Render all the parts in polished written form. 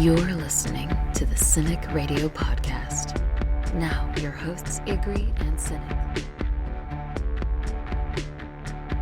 You're listening to the Cynic Radio Podcast. Now, your hosts, Igri and Cynic.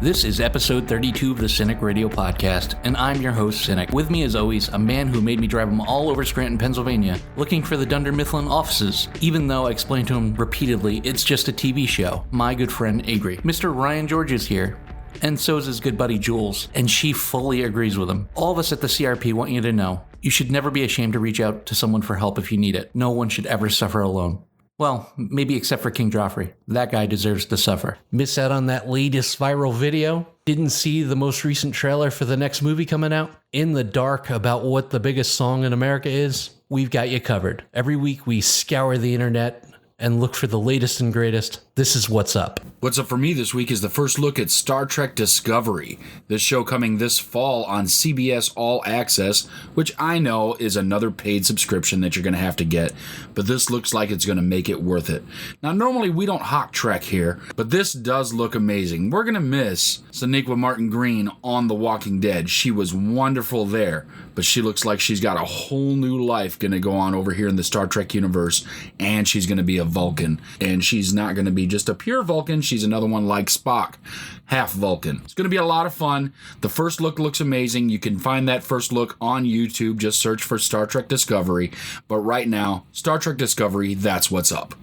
This is episode 32 of the Cynic Radio Podcast, and I'm your host, Cynic. With me, as always, a man who made me drive him all over Scranton, Pennsylvania, looking for the Dunder Mifflin offices, even though I explained to him repeatedly it's just a TV show. My good friend, Igri. Mr. Ryan George is here. And so is his good buddy Jules, and she fully agrees with him. All of us at the CRP want you to know, you should never be ashamed to reach out to someone for help if you need it. No one should ever suffer alone. Well, maybe except for King Joffrey. That guy deserves to suffer. Miss out on that latest viral video? Didn't see the most recent trailer for the next movie coming out? In the dark about what the biggest song in America is? We've got you covered. Every week we scour the internet and look for the latest and greatest. This is What's Up. What's up for me this week is the first look at Star Trek Discovery. This show coming this fall on CBS All Access, which I know is another paid subscription that you're going to have to get, but this looks like it's going to make it worth it. Now, normally we don't hawk Trek here, but this does look amazing. We're going to miss Sonequa Martin Green on The Walking Dead. She was wonderful there, but she looks like she's got a whole new life going to go on over here in the Star Trek universe, and she's going to be a Vulcan, and she's not going to be just a pure Vulcan. She's another one like Spock, half Vulcan. It's going to be a lot of fun. The first look looks amazing. You can find that first look on YouTube. Just search for Star Trek Discovery. But right now, Star Trek Discovery, that's what's up.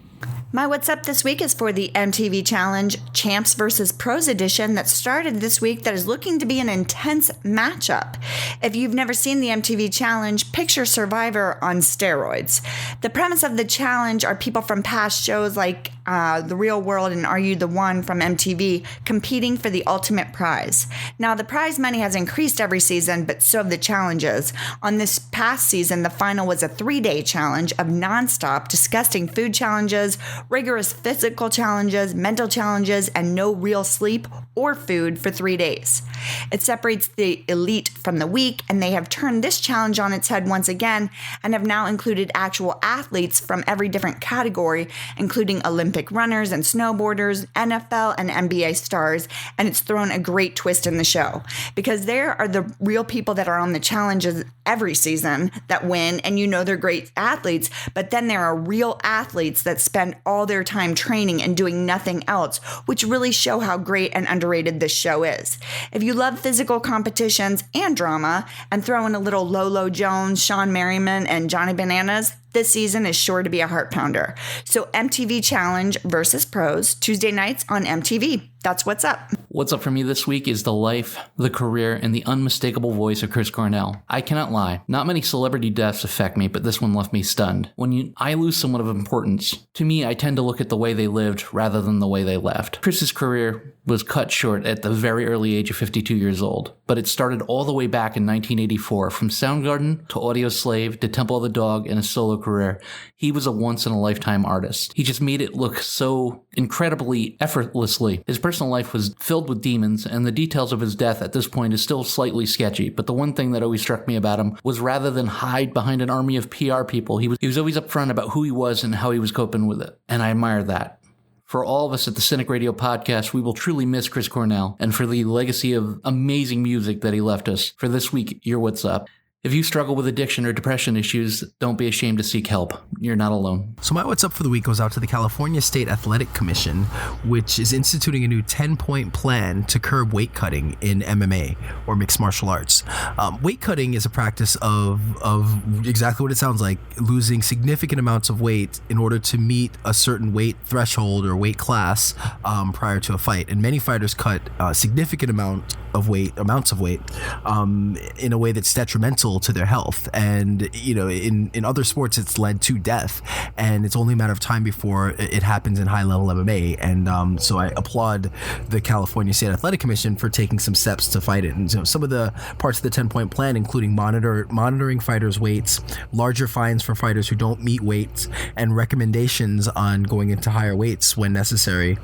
My What's Up this week is for the MTV Challenge Champs vs. Pros edition that started this week that is looking to be an intense matchup. If you've never seen the MTV Challenge, picture Survivor on steroids. The premise of the challenge are people from past shows like The Real World and Are You the One from MTV competing for the ultimate prize. Now, the prize money has increased every season, but so have the challenges. On this past season, the final was a 3-day challenge of nonstop, disgusting food challenges, rigorous physical challenges, mental challenges, and no real sleep or food for 3 days. It separates the elite from the weak, and they have turned this challenge on its head once again and have now included actual athletes from every different category, including Olympic runners and snowboarders, NFL and NBA stars, and it's thrown a great twist in the show because there are the real people that are on the challenges every season that win, and you know they're great athletes, but then there are real athletes that spend all their time training and doing nothing else, which really show how great and underrated this show is. If you love physical competitions and drama and throw in a little Lolo Jones, Sean Merriman, and Johnny Bananas, this season is sure to be a heart pounder. So MTV Challenge versus Pros, Tuesday nights on MTV. That's What's Up. What's up for me this week is the life, the career, and the unmistakable voice of Chris Cornell. I cannot lie. Not many celebrity deaths affect me, but this one left me stunned. When I lose someone of importance, to me, I tend to look at the way they lived rather than the way they left. Chris's career was cut short at the very early age of 52 years old, but it started all the way back in 1984. From Soundgarden to Audio Slave to Temple of the Dog and a solo career, he was a once-in-a-lifetime artist. He just made it look so incredibly effortlessly. His personal life was filled with demons, and the details of his death at this point is still slightly sketchy, but the one thing that always struck me about him was rather than hide behind an army of PR people, he was always upfront about who he was and how he was coping with it, and I admire that. For all of us at the Cynic Radio Podcast, we will truly miss Chris Cornell, and for the legacy of amazing music that he left us. For this week, you're What's Up. If you struggle with addiction or depression issues, don't be ashamed to seek help. You're not alone. So my What's Up for the week goes out to the California State Athletic Commission, which is instituting a new 10-point plan to curb weight cutting in MMA, or mixed martial arts. Weight cutting is a practice of exactly what it sounds like, losing significant amounts of weight in order to meet a certain weight threshold or weight class prior to a fight. And many fighters cut significant amounts of weight in a way that's detrimental to their health. And in other sports it's led to death, and it's only a matter of time before it happens in high level MMA. And so I applaud the California State Athletic Commission for taking some steps to fight it. And so some of the parts of the 10-point plan including monitoring fighters' weights, larger fines for fighters who don't meet weights, and recommendations on going into higher weights when necessary.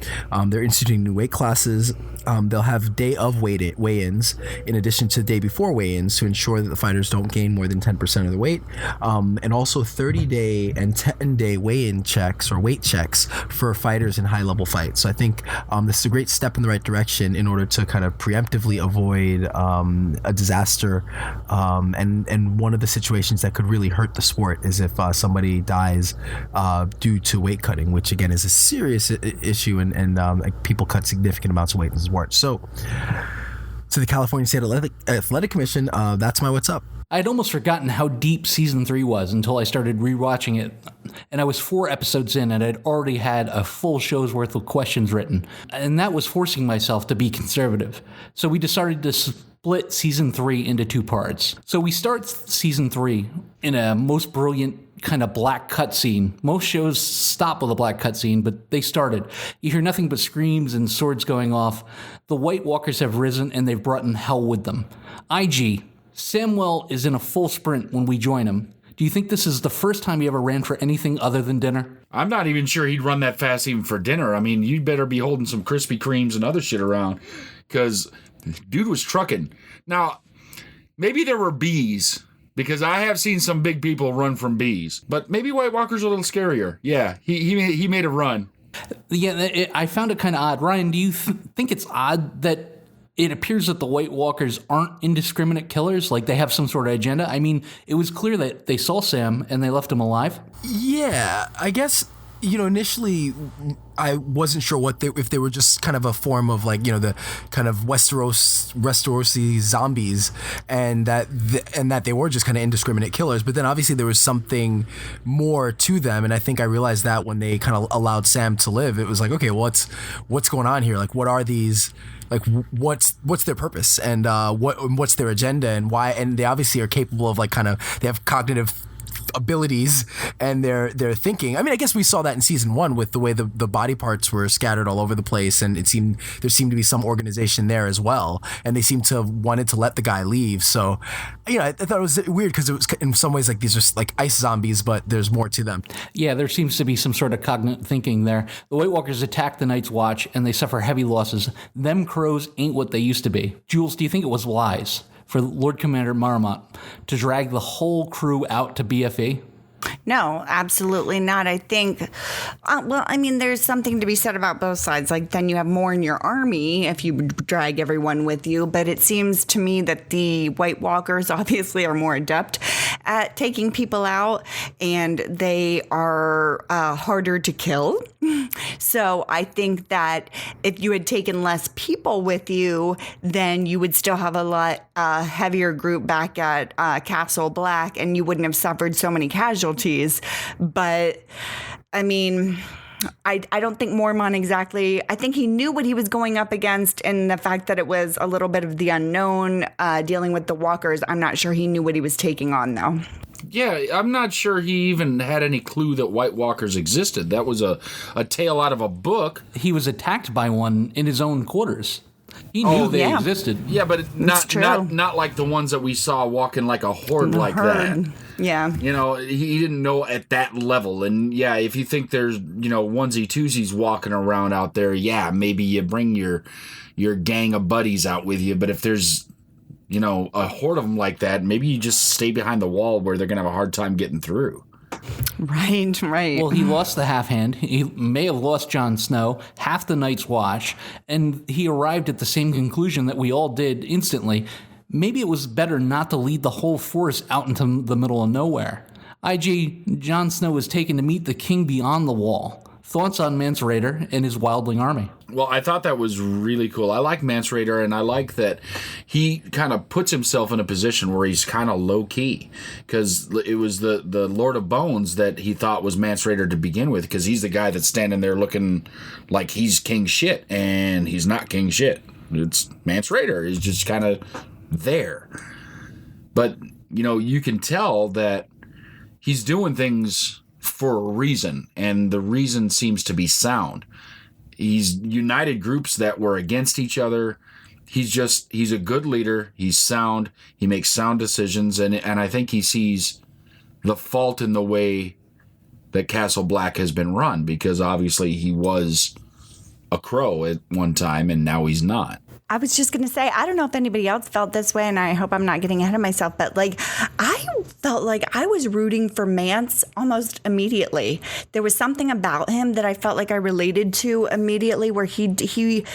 They're instituting new weight classes. They'll have day of weight weigh-ins in addition to the day before weigh-ins to ensure that the fighters don't gain more than 10% of the weight, and also 30-day and 10-day weigh-in checks or weight checks for fighters in high-level fights. So I think this is a great step in the right direction in order to kind of preemptively avoid a disaster, and one of the situations that could really hurt the sport is if somebody dies due to weight cutting, which again is a serious issue, and people cut significant amounts of weight in the sport. So to the California State Athletic Commission, that's my what's up. I'd almost forgotten how deep season 3 was until I started rewatching it, and I was 4 episodes in and I'd already had a full show's worth of questions written, and that was forcing myself to be conservative. So we decided to split season 3 into 2 parts. So we start season 3 in a most brilliant kind of black cutscene. Most shows stop with a black cutscene, but they started. You hear nothing but screams and swords going off. The White Walkers have risen and they've brought in hell with them. IG, Samwell is in a full sprint when we join him. Do you think this is the first time he ever ran for anything other than dinner? I'm not even sure he'd run that fast even for dinner. I mean, you'd better be holding some Krispy Kremes and other shit around, because dude was trucking. Now, maybe there were bees, because I have seen some big people run from bees. But maybe White Walker's a little scarier. Yeah, he made a run. Yeah, I found it kind of odd. Ryan, do you think it's odd that it appears that the White Walkers aren't indiscriminate killers? Like they have some sort of agenda? I mean, it was clear that they saw Sam and they left him alive. Yeah, I guess, initially I wasn't sure if they were just kind of a form of like, the kind of Westerosi zombies, and that they were just kind of indiscriminate killers. But then obviously there was something more to them, and I think I realized that when they kind of allowed Sam to live. It was like, okay, what's going on here? Like, what are these? Like, what's their purpose, and what's their agenda, and why? And they obviously are capable of they have cognitive abilities, and they're thinking. I mean, I guess we saw that in season 1 with the way the body parts were scattered all over the place, and there seemed to be some organization there as well, and they seemed to have wanted to let the guy leave. So, I thought it was weird because it was in some ways like these are like ice zombies, but there's more to them. Yeah, there seems to be some sort of cognitive thinking there. The White Walkers attack the Night's Watch, and they suffer heavy losses. Them crows ain't what they used to be. Jules, do you think it was wise for Lord Commander Marmont to drag the whole crew out to BFE? No, absolutely not. I think, there's something to be said about both sides. Like, then you have more in your army if you drag everyone with you. But it seems to me that the White Walkers obviously are more adept at taking people out, and they are harder to kill. So I think that if you had taken less people with you, then you would still have a lot heavier group back at Castle Black, and you wouldn't have suffered so many casualties. But I mean, I don't think Mormont exactly. I think he knew what he was going up against, and the fact that it was a little bit of the unknown dealing with the walkers. I'm not sure he knew what he was taking on, though. Yeah, I'm not sure he even had any clue that White Walkers existed. That was a tale out of a book. He was attacked by one in his own quarters. He knew they existed. Yeah, but not like the ones that we saw walking like a horde that. Yeah. He didn't know at that level. And yeah, if you think there's, onesie twosies walking around out there, yeah, maybe you bring your gang of buddies out with you. But if there's, a horde of them like that, maybe you just stay behind the wall where they're going to have a hard time getting through. Right. Well, he lost the half hand. He may have lost Jon Snow, half the Night's Watch, and he arrived at the same conclusion that we all did instantly. Maybe it was better not to lead the whole force out into the middle of nowhere. IG, Jon Snow was taken to meet the king beyond the wall. Thoughts on Mance Rayder and his wildling army? Well, I thought that was really cool. I like Mance Rayder, and I like that he kind of puts himself in a position where he's kind of low-key, because it was the Lord of Bones that he thought was Mance Rayder to begin with, because he's the guy that's standing there looking like he's king shit, and he's not king shit. It's Mance Rayder. He's just kind of there. But, you can tell that he's doing things for a reason, and the reason seems to be sound. He's united groups that were against each other. He's a good leader. He's sound. He makes sound decisions, and I think he sees the fault in the way that Castle Black has been run, because obviously he was a crow at one time, and now he's not. I was just going to say, I don't know if anybody else felt this way, and I hope I'm not getting ahead of myself, but like, I felt like I was rooting for Mance almost immediately. There was something about him that I felt like I related to immediately, where he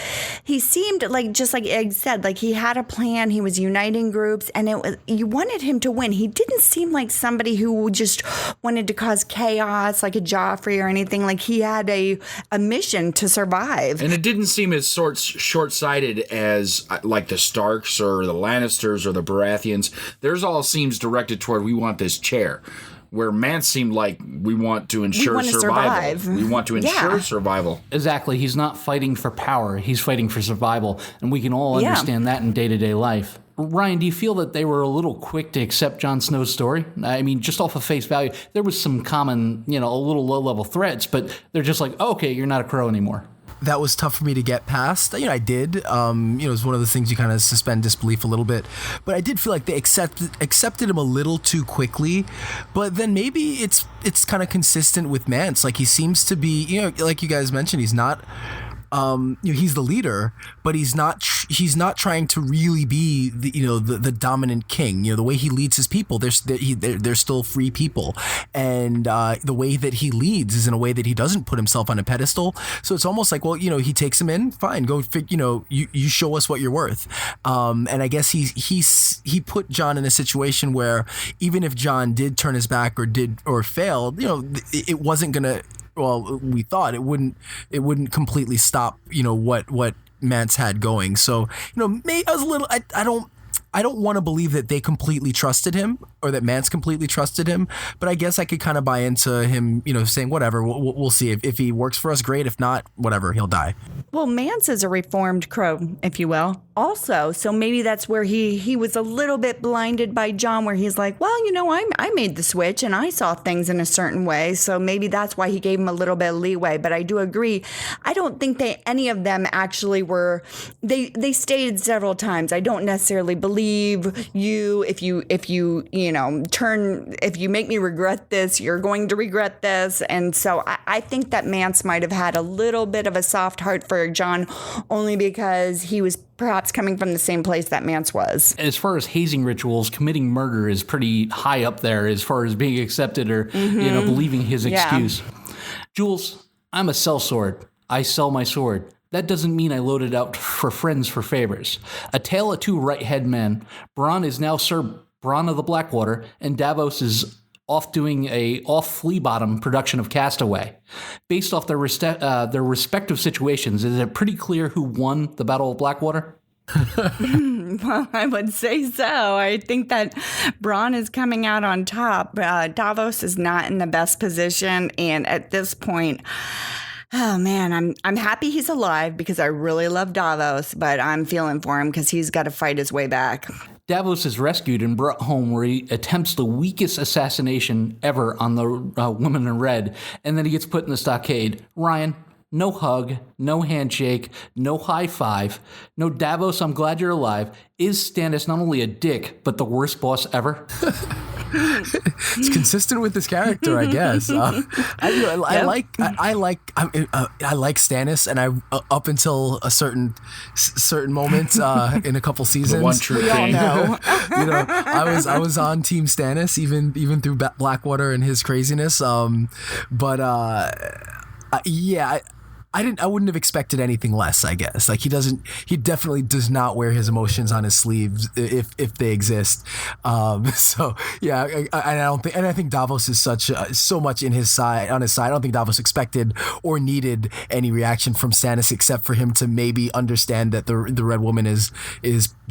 seemed like, just like Egg said, like he had a plan, he was uniting groups, and you wanted him to win. He didn't seem like somebody who just wanted to cause chaos like a Joffrey or anything. Like he had a mission to survive. And it didn't seem as short-sighted as like the Starks or the Lannisters or the Baratheons. Theirs all seems directed toward, we want this chair. Where Mance seemed like, we want to ensure survival. We want to ensure survival. Exactly. He's not fighting for power. He's fighting for survival. And we can all understand that in day-to-day life. Ryan, do you feel that they were a little quick to accept Jon Snow's story? I mean, just off of face value, there was some common, a little low-level threats, but they're just like, okay, you're not a crow anymore. That was tough for me to get past. I did. It was one of the things you kind of suspend disbelief a little bit. But I did feel like they accepted him a little too quickly. But then maybe it's kind of consistent with Mance. Like he seems to be, like you guys mentioned, he's not. He's the leader, but he's not trying to really be the dominant king. The way he leads his people, they're still free people, and the way that he leads is in a way that he doesn't put himself on a pedestal. So it's almost like, well, he takes him in, fine, go, you show us what you're worth. And I guess he put Jon in a situation where even if Jon did turn his back or failed, it wasn't gonna. Well, we thought it wouldn't completely stop, what Mance had going. So, I was a little, I don't want to believe that they completely trusted him or that Mance completely trusted him, but I guess I could kind of buy into him, saying whatever, we'll see. If he works for us, great. If not, whatever, he'll die. Well, Mance is a reformed crow, if you will, also. So maybe that's where he was a little bit blinded by Jon, where he's like, well, I made the switch and I saw things in a certain way. So maybe that's why he gave him a little bit of leeway. But I do agree. I don't think any of them actually were, they stated several times, I don't necessarily believe you. If you make me regret this, you're going to regret this. And so I think that Mance might have had a little bit of a soft heart for Jon, only because he was perhaps coming from the same place that Mance was. As far as hazing rituals, committing murder is pretty high up there as far as being accepted or, believing his excuse. Jules, I'm a sellsword. I sell my sword. That doesn't mean I load it out for friends for favors. A tale of two right-head men. Bronn is now Sir Bronn of the Blackwater, and Davos is off doing a off-Flea-Bottom production of Castaway. Based off their respective situations, is it pretty clear who won the Battle of Blackwater? Well, I would say so. I think that Bronn is coming out on top. Davos is not in the best position, and at this point, oh man, I'm happy he's alive because I really love Davos, but I'm feeling for him because he's got to fight his way back. Davos is rescued and brought home where he attempts the weakest assassination ever on the woman in red, and then he gets put in the stockade. Ryan, no hug, no handshake, no high five, no Davos, I'm glad you're alive. Is Stannis not only a dick, but the worst boss ever? It's consistent with his character, I guess. I like Stannis, and I up until a certain moment in a couple seasons. The one true king. I was on Team Stannis even through Blackwater and his craziness. I wouldn't have expected anything less, I guess. Like he definitely does not wear his emotions on his sleeves if they exist. So yeah, I think Davos is so much on his side. I don't think Davos expected or needed any reaction from Stannis except for him to maybe understand that the Red Woman is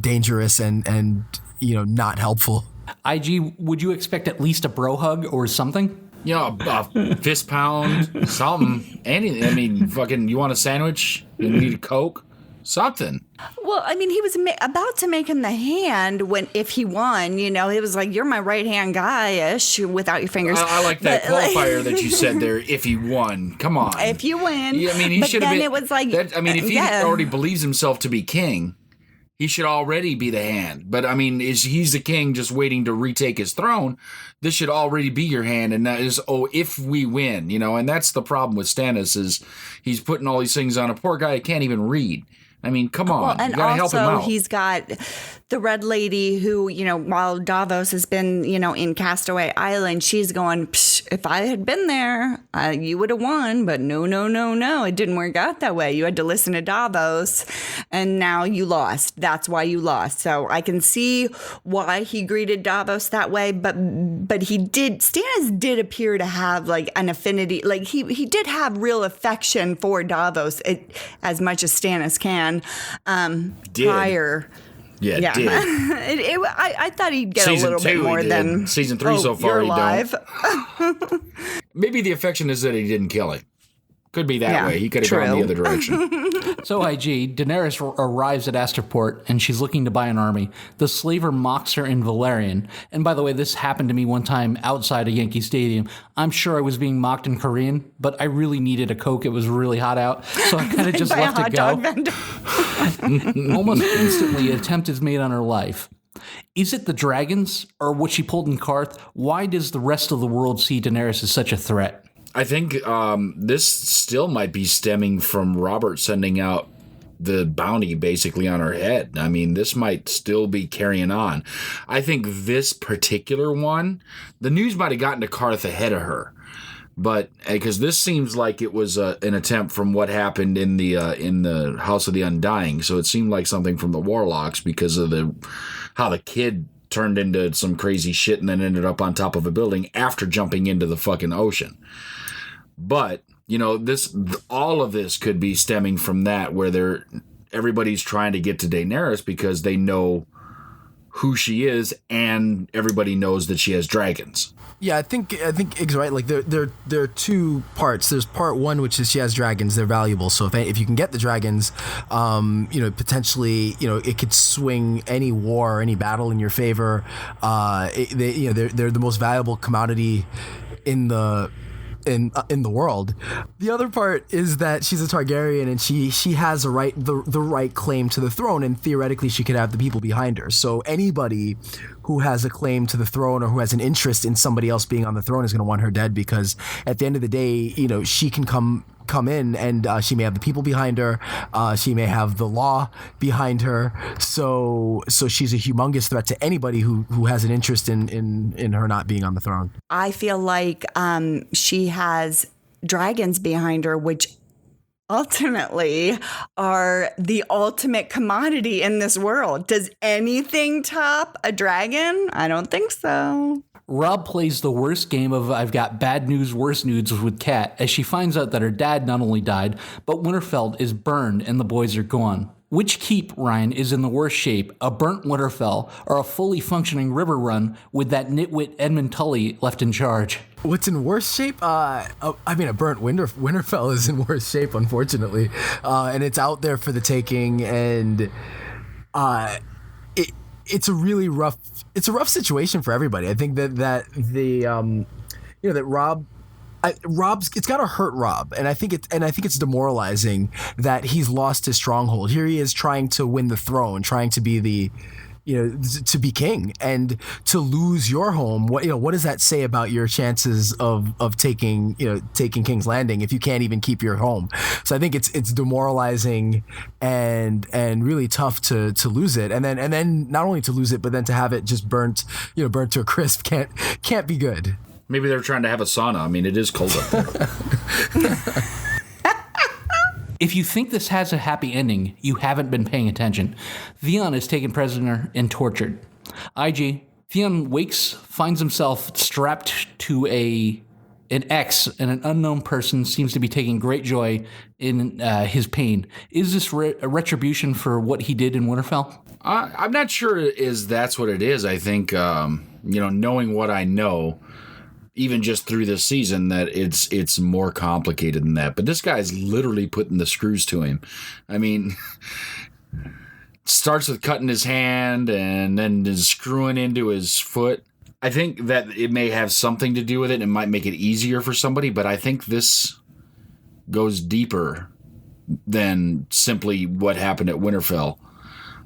dangerous and not helpful. IG, would you expect at least a bro hug or something? A fist pound, something, anything. I mean, fucking, you want a sandwich? You need a Coke? Something. Well, I mean, he was about to make him the hand if he won, it was like, you're my right-hand guy-ish without your fingers. I like that qualifier that you said there, if he won. Come on. If you win. Yeah, I mean, he should have been. It was like, if he already believes himself to be king, he should already be the hand. But I mean, he's the king just waiting to retake his throne. This should already be your hand. And that is, if we win, and that's the problem with Stannis is he's putting all these things on a poor guy who can't even read. I mean, come on. Well, and you gotta help him also out. he's got the red lady who, while Davos has been, in Castaway Island, she's going, Psh, if I had been there, you would have won. But no. It didn't work out that way. You had to listen to Davos and now you lost. That's why you lost. So I can see why he greeted Davos that way. But Stannis did appear to have like an affinity. Like he did have real affection for Davos as much as Stannis can. Prior. Yeah. Did. I thought he'd get Season a little bit 2 more he did. than Season 3 so far you're he alive. don't. Maybe the affection is that he didn't kill it. Could be that Yeah, way. He could have gone the other direction. So, IG, Daenerys arrives at Astroport and she's looking to buy an army. The slaver mocks her in Valerian. And by the way, this happened to me one time outside of Yankee Stadium. I'm sure I was being mocked in Korean, but I really needed a Coke. It was really hot out. So I kind of just By a left hot it dog go. vendor. Almost instantly, an attempt is made on her life. Is it the dragons or what she pulled in Karth? Why does the rest of the world see Daenerys as such a threat? I think this still might be stemming from Robert sending out the bounty basically on her head. I mean, this might still be carrying on. I think this particular one, the news might have gotten to Karth ahead of her. But because this seems like it was an attempt from what happened in the House of the Undying. So it seemed like something from the Warlocks because of how the kid turned into some crazy shit and then ended up on top of a building after jumping into the fucking ocean. But, all of this could be stemming from that, where everybody's trying to get to Daenerys because they know who she is and everybody knows that she has dragons. Yeah, I think Ig's right. Like there are two parts. There's part one, which is she has dragons. They're valuable. So if you can get the dragons, potentially, it could swing any war, any battle in your favor. They're the most valuable commodity in the world. The other part is that she's a Targaryen and she has the right claim to the throne, and theoretically she could have the people behind her. So anybody who has a claim to the throne or who has an interest in somebody else being on the throne is going to want her dead, because at the end of the day, she can come in and she may have the people behind her, she may have the law behind her, so she's a humongous threat to anybody who has an interest in her not being on the throne. I feel like she has dragons behind her, which ultimately are the ultimate commodity in this world. Does anything top a dragon? I don't think so. Rob plays the worst game of I've got bad news, worse news with Kat as she finds out that her dad not only died, but Winterfell is burned and the boys are gone. Which keep, Ryan, is in the worst shape, a burnt Winterfell or a fully functioning river run with that nitwit Edmund Tully left in charge? What's in worse shape? A burnt Winterfell is in worse shape, unfortunately, and it's out there for the taking, and it's a really rough situation for everybody. I think that Rob's, it's got to hurt Rob, and I think it's demoralizing that he's lost his stronghold. Here he is trying to win the throne, trying to be to be king, and to lose your home. What does that say about your chances of taking King's Landing if you can't even keep your home? So I think it's demoralizing and really tough to lose it, and then not only to lose it, but then to have it just burnt to a crisp can't be good. Maybe they're trying to have a sauna. I mean, it is cold up there. If you think this has a happy ending, you haven't been paying attention. Theon is taken prisoner and tortured. IG, Theon wakes, finds himself strapped to an X, and an unknown person seems to be taking great joy in his pain. Is this a retribution for what he did in Winterfell? I'm not sure that's what it is. I think, knowing what I know, even just through this season, that it's more complicated than that. But this guy's literally putting the screws to him. I mean, starts with cutting his hand and then is screwing into his foot. I think that it may have something to do with it and might make it easier for somebody, but I think this goes deeper than simply what happened at Winterfell.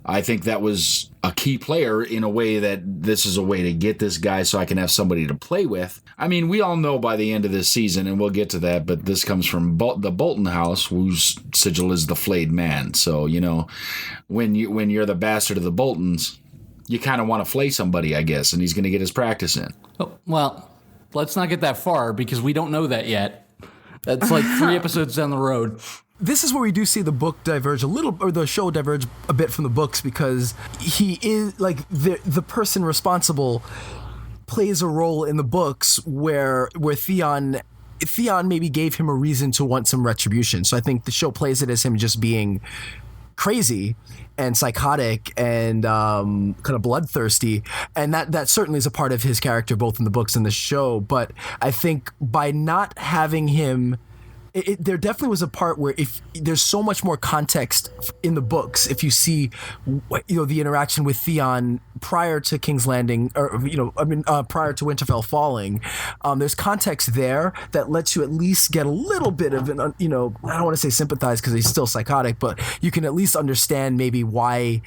I think that was a key player in a way that this is a way to get this guy so I can have somebody to play with. I mean, we all know by the end of this season, and we'll get to that, but this comes from the Bolton house, whose sigil is the flayed man. So, you know, when you're the bastard of the Boltons, you kind of want to flay somebody, I guess, and he's going to get his practice in. Oh, well, let's not get that far because we don't know that yet. That's like 3 episodes down the road. This is where we do see the book diverge a little, or the show diverge a bit from the books, because he is like the person responsible plays a role in the books where Theon maybe gave him a reason to want some retribution. So I think the show plays it as him just being crazy and psychotic and kind of bloodthirsty, and that certainly is a part of his character both in the books and the show. But I think by not having him, there definitely was a part where if there's so much more context in the books, if you see, you know, the interaction with Theon prior to King's Landing, or, you know, I mean, prior to Winterfell falling, there's context there that lets you at least get a little bit of an, you know, I don't want to say sympathize because he's still psychotic, but you can at least understand maybe why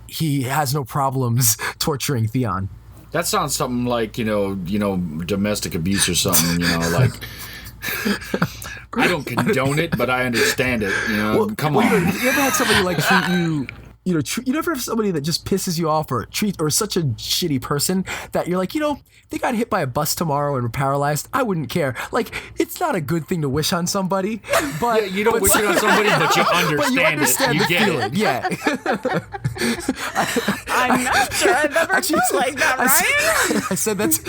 he has no problems torturing Theon. That sounds something like, you know, domestic abuse or something, you know, like. I don't condone it, but I understand it. You know, well, come on. You ever had somebody like treat you? You never have somebody that just pisses you off or such a shitty person that you're like, you know, they got hit by a bus tomorrow and were paralyzed. I wouldn't care. Like, it's not a good thing to wish on somebody, but you don't wish it on somebody, but you understand, but you understand it. You get feeling. it. Yeah. I'm not sure I've ever felt like that, Ryan. I said that's.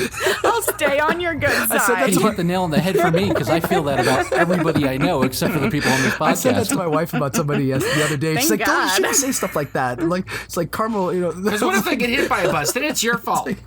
I'll stay on your good side. You hit the nail on the head for me because I feel that about everybody I know except for the people on this podcast. I said that to my wife about somebody the other day. She's like, God. "Don't you shouldn't say stuff like that." Like, it's like Carmel, you know. Because what if they get hit by a bus? Then it's your fault. Wait,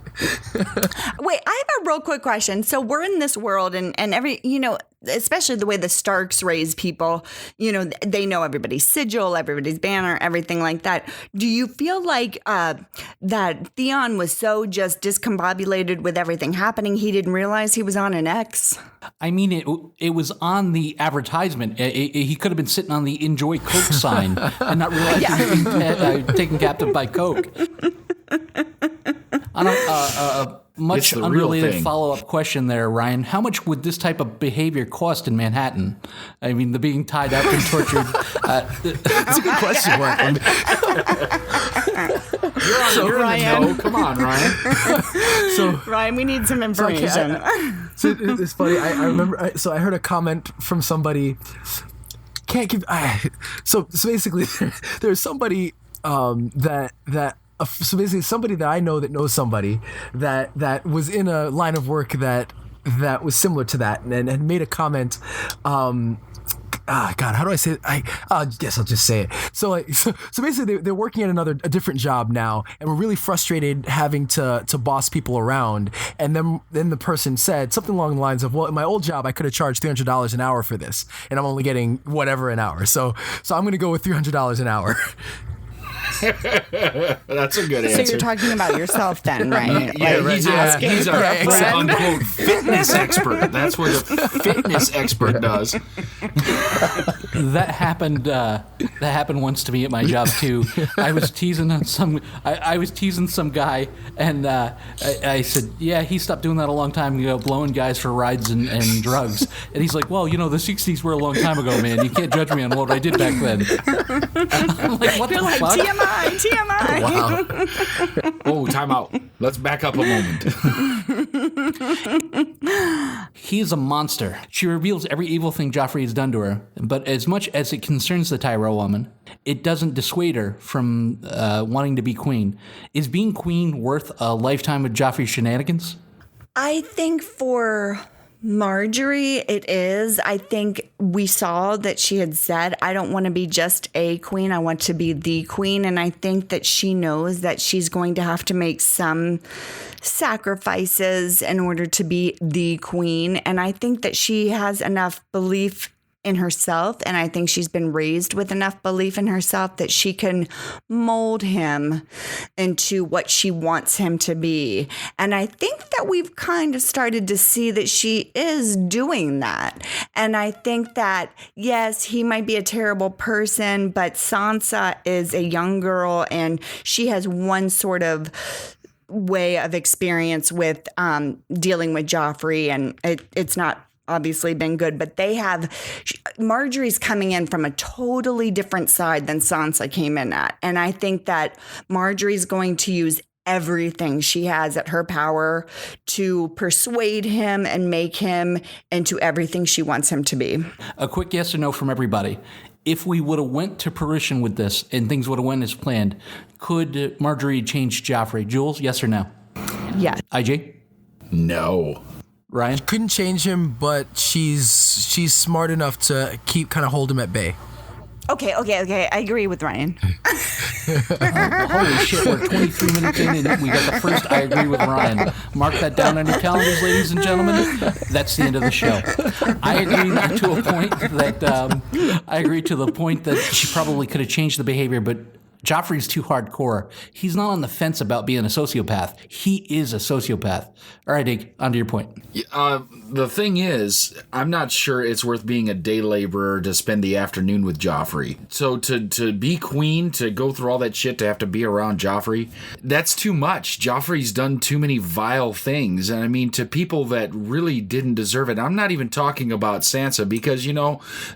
I have a real quick question. So we're in this world, and every, you know, especially the way the Starks raise people, you know, they know everybody's sigil, everybody's banner, everything like that. Do you feel like that Theon was so just discombobulated with everything happening, he didn't realize he was on an X? I mean, it was on the advertisement. He could have been sitting on the Enjoy Coke sign and not realize he was being taken captive by Coke. I don't. Much unrelated follow-up question there, Ryan. How much would this type of behavior cost in Manhattan? I mean, the being tied up and tortured. That's a good question, Mark. You're Ryan. In the know. Come on, Ryan. Ryan, we need some information. So it's funny. I remember. So I heard a comment from somebody. So basically, there's somebody so basically somebody that I know that knows somebody that was in a line of work that was similar to that and had made a comment. God, how do I say it? I guess I'll just say it. So basically they're working at a different job now, and we're really frustrated having to boss people around. And then the person said something along the lines of, well, in my old job, I could have charged $300 an hour for this, and I'm only getting whatever an hour. So I'm going to go with $300 an hour. That's a good answer. So you're talking about yourself then, right? Yeah, like, he's a quote-unquote fitness expert. That's what a fitness expert does. That happened once to me at my job too. I was teasing on some guy, and I said, "Yeah, he stopped doing that a long time ago, blowing guys for rides and drugs." And he's like, "Well, you know, the '60s were a long time ago, man. You can't judge me on what I did back then." I'm like, "What the fuck?" TMI. Wow. Oh, time out. Let's back up a moment. He is a monster. She reveals every evil thing Joffrey has done to her, but as much as it concerns the Tyrell woman, it doesn't dissuade her from wanting to be queen. Is being queen worth a lifetime of Joffrey's shenanigans? I think for Marjorie, it is. I think we saw that she had said, I don't want to be just a queen. I want to be the queen. And I think that she knows that she's going to have to make some sacrifices in order to be the queen. And I think that she has enough belief in herself, and I think she's been raised with enough belief in herself that she can mold him into what she wants him to be. And I think that we've kind of started to see that she is doing that. And I think that, yes, he might be a terrible person, but Sansa is a young girl and she has one sort of way of experience with dealing with Joffrey, and it's not obviously been good, but Marjorie's coming in from a totally different side than Sansa came in at. And I think that Marjorie's going to use everything she has at her power to persuade him and make him into everything she wants him to be. A quick yes or no from everybody. If we would have went to fruition with this and things would have went as planned, could Marjorie change Joffrey? Jules, yes or no? Yes. IJ? No. Ryan? Couldn't change him, but she's smart enough to kind of hold him at bay. Okay. I agree with Ryan. Holy shit, we're 23 minutes in and we got the first I agree with Ryan. Mark that down on your calendars, ladies and gentlemen. That's the end of the show. I agree to the point that she probably could have changed the behavior, but Joffrey's too hardcore. He's not on the fence about being a sociopath. He is a sociopath. All right, Ig, on to your point. The thing is, I'm not sure it's worth being a day laborer to spend the afternoon with Joffrey. So to be queen, to go through all that shit, to have to be around Joffrey, that's too much. Joffrey's done too many vile things. And I mean, to people that really didn't deserve it. I'm not even talking about Sansa because,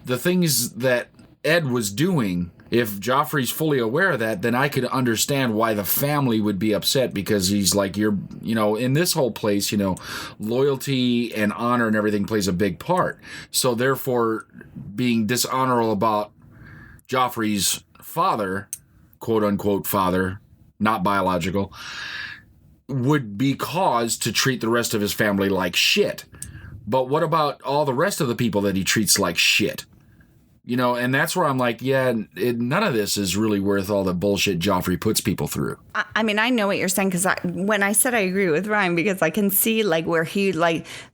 the things that Ed was doing, if Joffrey's fully aware of that, then I could understand why the family would be upset, because he's like, in this whole place, loyalty and honor and everything plays a big part. So therefore, being dishonorable about Joffrey's father, quote unquote father, not biological, would be cause to treat the rest of his family like shit. But what about all the rest of the people that he treats like shit? And that's where I'm like, none of this is really worth all the bullshit Joffrey puts people through. I mean, I know what you're saying, because when I said I agree with Ryan, because I can see where he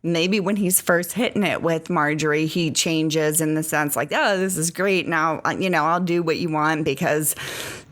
maybe when he's first hitting it with Marjorie, he changes in the sense oh, this is great. Now, I'll do what you want because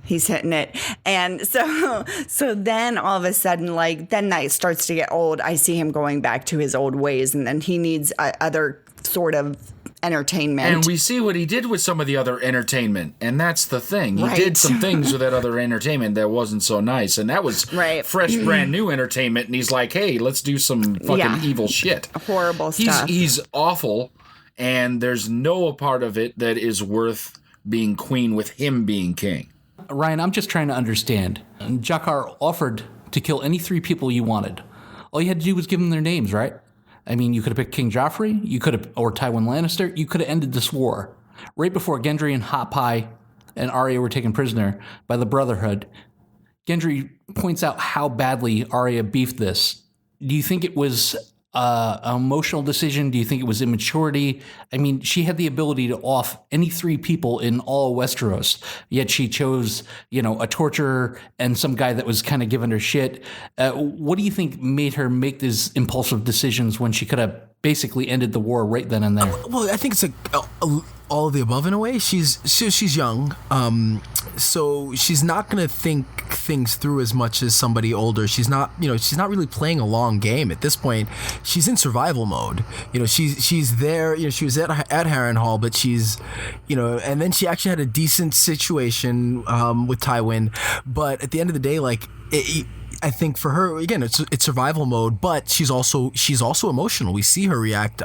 he's hitting it. And so then all of a sudden, then that starts to get old. I see him going back to his old ways, and then he needs other sort of entertainment. And we see what he did with some of the other entertainment, and that's the thing. He Right. did some things with that other entertainment that wasn't so nice, and that was Right. fresh, brand new entertainment, and he's like, hey, let's do some fucking evil shit. Horrible stuff. He's awful, and there's no part of it that is worth being queen with him being king. Ryan, I'm just trying to understand. Jakar offered to kill any three people you wanted. All you had to do was give them their names, right? I mean, you could have picked King Joffrey, or Tywin Lannister. You could have ended this war. Right before Gendry and Hot Pie and Arya were taken prisoner by the Brotherhood, Gendry points out how badly Arya beefed this. Do you think it was an emotional decision? Do you think it was immaturity? I mean, she had the ability to off any three people in all Westeros, yet she chose, a torturer and some guy that was kind of giving her shit. What do you think made her make these impulsive decisions when she could have basically ended the war right then and there? Well, I think it's all of the above in a way. She's young, so she's not going to think things through as much as somebody older. She's not really playing a long game at this point. She's in survival mode. She's there. She was at Harrenhal, but she's, and then she actually had a decent situation with Tywin. But at the end of the day, I think for her, again, it's survival mode, but she's also emotional. We see her react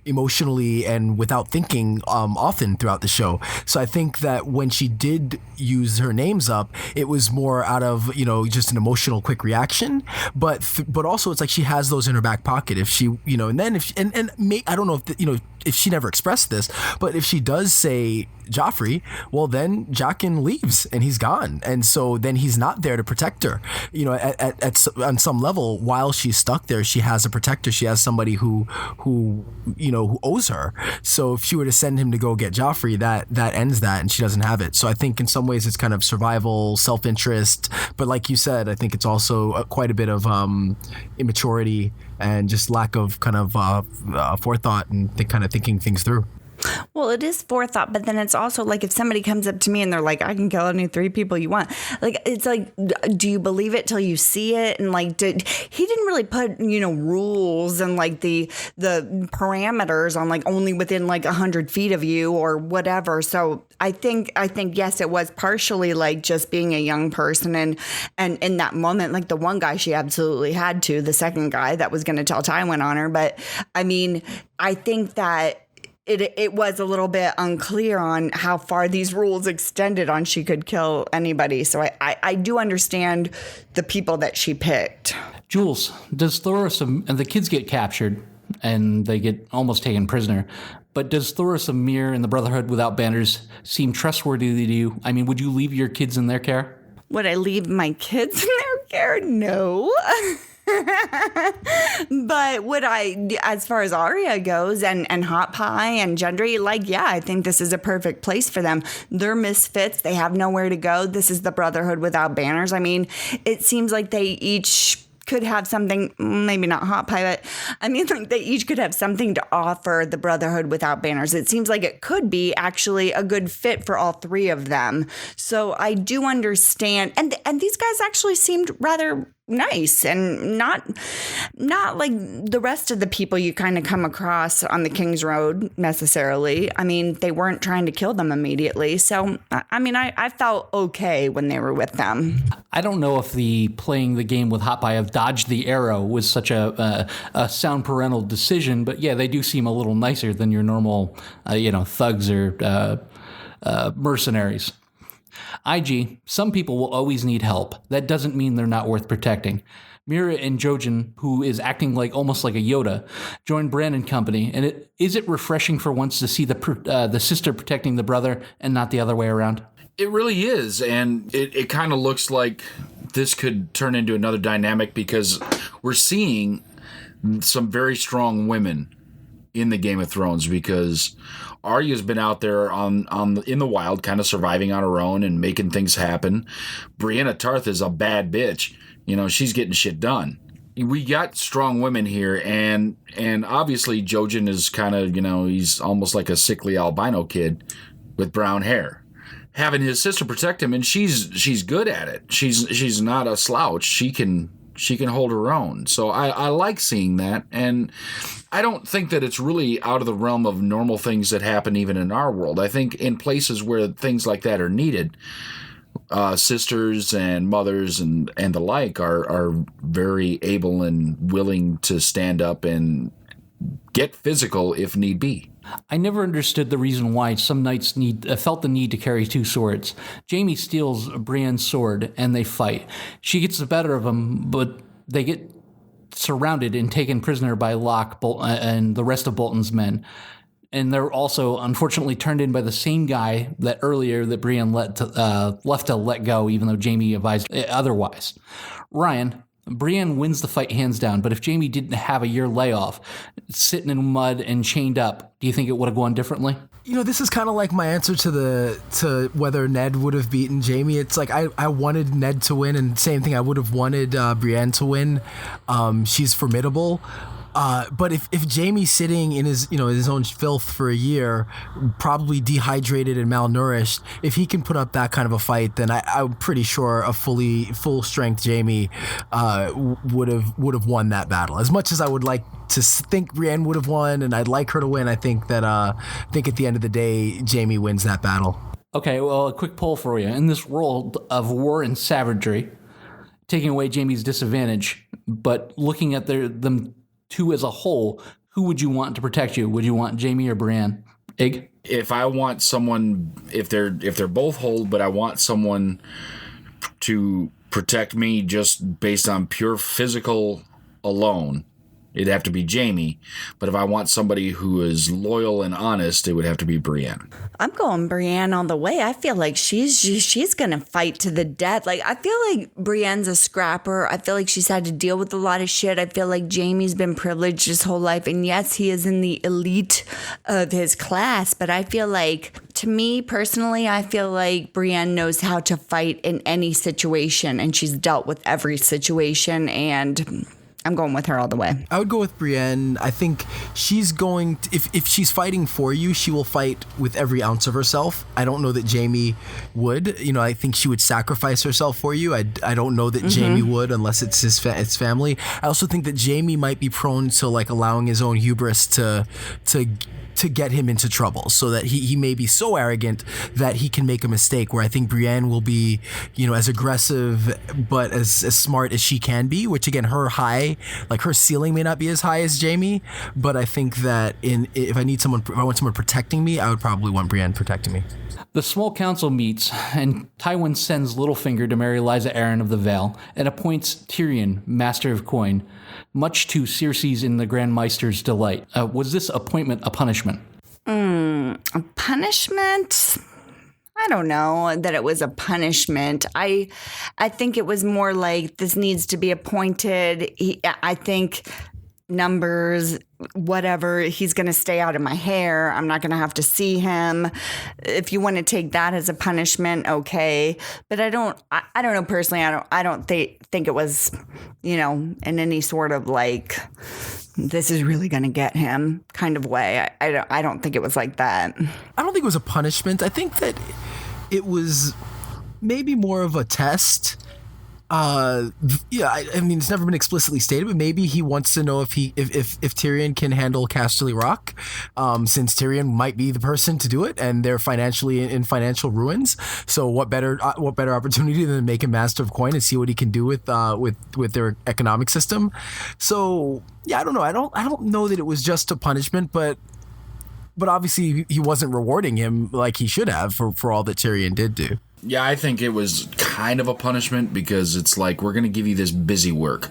emotionally and without thinking often throughout the show. So I think that when she did use her names up, it was more out of just an emotional quick reaction. But also it's like she has those in her back pocket if she and then if I don't know if if she never expressed this, but if she does say Joffrey, well then Jaqen leaves and he's gone, and so then he's not there to protect her. On some level, while she's stuck there, she has a protector. She has somebody who owes her. So if she were to send him to go get Joffrey, that ends that, and she doesn't have it. So I think in some ways it's kind of survival, self-interest, but like you said, I think it's also quite a bit of immaturity and just lack of kind of forethought and kind of thinking things through. Well, it is forethought, but then it's also like if somebody comes up to me and they're like, I can kill any 3 people you want. Like, it's like, do you believe it till you see it? And like, he didn't really put, rules and like the parameters on like only within like 100 feet of you or whatever. So I think, yes, it was partially like just being a young person. And in that moment, like the one guy, she absolutely had to, the second guy that was going to tell Tywin on her. But I mean, I think that it was a little bit unclear on how far these rules extended on she could kill anybody. So I do understand the people that she picked. Jules, does Thoros and the kids get captured and they get almost taken prisoner, but does Thoros of Myr and the Brotherhood Without Banners seem trustworthy to you? I mean, would you leave your kids in their care? Would I leave my kids in their care? No. But would I, as far as Arya goes and Hot Pie and Gendry, like, yeah, I think this is a perfect place for them. They're misfits. They have nowhere to go. This is the Brotherhood Without Banners. I mean, it seems like they each could have something, maybe not Hot Pie, but I mean, like they each could have something to offer the Brotherhood Without Banners. It seems like it could be actually a good fit for all 3 of them. So I do understand. And these guys actually seemed rather nice and not like the rest of the people you kind of come across on the King's Road necessarily. I mean, they weren't trying to kill them immediately. So, I mean, I felt okay when they were with them. I don't know if playing the game with Hot Pie of dodge the arrow was such a sound parental decision, but yeah, they do seem a little nicer than your normal, thugs or mercenaries. IG, some people will always need help. That doesn't mean they're not worth protecting. Mira and Jojen, who is acting almost like a Yoda, join Bran and company, and is it refreshing for once to see the sister protecting the brother and not the other way around? It really is, and it kind of looks like this could turn into another dynamic because we're seeing some very strong women in the Game of Thrones because Arya's been out there in the wild, kind of surviving on her own and making things happen. Brienne Tarth is a bad bitch. She's getting shit done. We got strong women here, and obviously Jojen is kind of, he's almost like a sickly albino kid with brown hair. Having his sister protect him, and she's good at it. She's not a slouch. She can hold her own. So I like seeing that, and I don't think that it's really out of the realm of normal things that happen even in our world. I think in places where things like that are needed, sisters and mothers and the like are very able and willing to stand up and get physical if need be. I never understood the reason why some knights felt the need to carry 2 swords. Jaime steals Brienne's sword and they fight. She gets the better of him, but they get surrounded and taken prisoner by Locke and the rest of Bolton's men. And they're also unfortunately turned in by the same guy that earlier that Brienne left to let go, even though Jaime advised otherwise. Ryan, Brienne wins the fight hands down, but if Jaime didn't have a year layoff, sitting in mud and chained up, do you think it would have gone differently? This is kind of like my answer to whether Ned would have beaten Jaime. It's like I wanted Ned to win, and same thing, I would have wanted Brienne to win. She's formidable. But if Jaime's sitting in his own filth for a year, probably dehydrated and malnourished, if he can put up that kind of a fight, then I'm pretty sure a full strength Jaime would have won that battle. As much as I would like to think Brienne would have won, and I'd like her to win, I think that at the end of the day, Jaime wins that battle. Okay, well, a quick poll for you. In this world of war and savagery, taking away Jaime's disadvantage, but looking at them 2 as a whole, who would you want to protect you? Would you want Jaime or Brienne? Ig? If I want someone, if they're both hold, but I want someone to protect me just based on pure physical alone, it'd have to be Jaime. But if I want somebody who is loyal and honest, it would have to be Brienne. I'm going Brienne all the way. I feel like she's going to fight to the death. Like, I feel like Brienne's a scrapper. I feel like she's had to deal with a lot of shit. I feel like Jaime's been privileged his whole life. And yes, he is in the elite of his class. But I feel like, to me personally, I feel like Brienne knows how to fight in any situation. And she's dealt with every situation. And I'm going with her all the way. I would go with Brienne. I think she's going to, if she's fighting for you, she will fight with every ounce of herself. I don't know that Jaime would. I think she would sacrifice herself for you. I don't know that Jaime would unless it's his family. I also think that Jaime might be prone to like allowing his own hubris to get him into trouble, so that he may be so arrogant that he can make a mistake, where I think Brienne will be, as aggressive but as smart as she can be, which again, her ceiling may not be as high as Jaime, but I think that if I want someone protecting me, I would probably want Brienne protecting me. The small council meets, and Tywin sends Littlefinger to marry Lysa Arryn of the Vale and appoints Tyrion Master of Coin, much to Cersei's and the Grand Maester's delight. Was this appointment a punishment? A punishment? I don't know that it was a punishment. I think it was more like this needs to be appointed. I think numbers, whatever, he's going to stay out of my hair. I'm not going to have to see him. If you want to take that as a punishment, okay. But I don't know personally. I don't think it was, in any sort of like, this is really going to get him kind of way. I don't think it was like that. I don't think it was a punishment. I think that it was maybe more of a test. I mean, it's never been explicitly stated, but maybe he wants to know if Tyrion can handle Casterly Rock, since Tyrion might be the person to do it, and they're financially in financial ruins. So what better opportunity than to make him Master of Coin and see what he can do with their economic system? So yeah, I don't know. I don't know that it was just a punishment, but obviously he wasn't rewarding him like he should have for all that Tyrion did do. Yeah, I think it was kind of a punishment, because it's like, we're going to give you this busy work.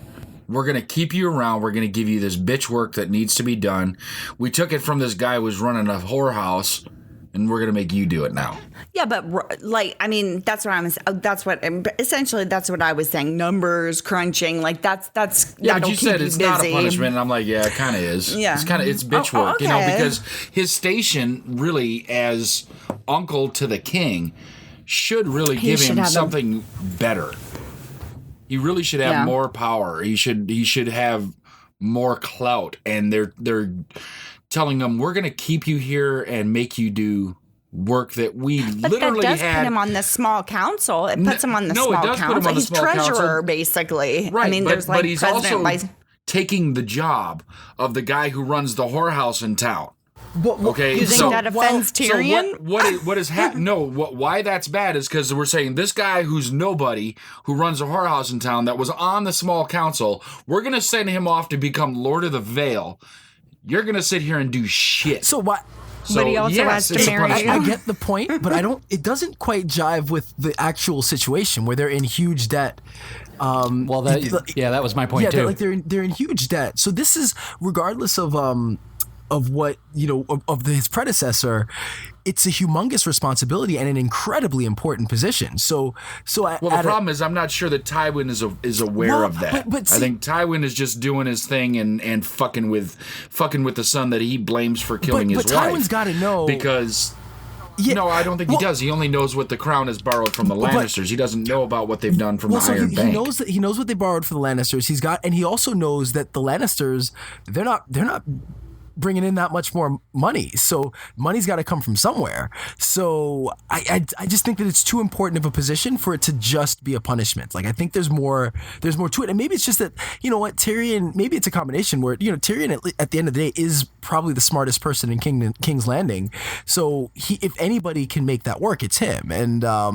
We're going to keep you around. We're going to give you this bitch work that needs to be done. We took it from this guy who was running a whorehouse, and we're going to make you do it now. Yeah, but that's what that's what I was saying. Numbers, crunching, like that's. Yeah, but you said it's not a punishment, and I'm like, yeah, it kind of is. Yeah, it's bitch work, okay. Because his station really as uncle to the king should really give him something better. He really should have more power. He should have more clout, and they're telling them, we're going to keep you here and make you do work that we literally that does had. put him on the small council. It puts him on the small council. He's treasurer, basically. Right, I mean, but he's also taking the job of the guy who runs the whorehouse in town. Okay, you think that offends Tyrion? So what is why that's bad is because we're saying this guy who's nobody, who runs a whorehouse in town, that was on the small council, we're going to send him off to become Lord of the Vale. You're going to sit here and do shit. So what? But he also has to marry you. I get the point, but it doesn't quite jive with the actual situation where they're in huge debt. That was my point too. They're in huge debt. So this is regardless of what of his predecessor. It's a humongous responsibility and an incredibly important position. So the problem is, I'm not sure that Tywin is aware of that. But I think Tywin is just doing his thing and fucking with the son that he blames for killing his wife. But Tywin's got to know, because. Yeah, no, I don't think he does. He only knows what the crown has borrowed from the Lannisters. He doesn't know about what they've done from the Iron Bank. He knows what they borrowed from the Lannisters. And he also knows that the Lannisters, they're not bringing in that much more money. So money's got to come from somewhere. So I just think that it's too important of a position for it to just be a punishment. Like, I think there's more to it. And maybe it's just that, Tyrion, maybe it's a combination where, Tyrion at the end of the day is probably the smartest person in King's Landing. So if anybody can make that work, it's him. And I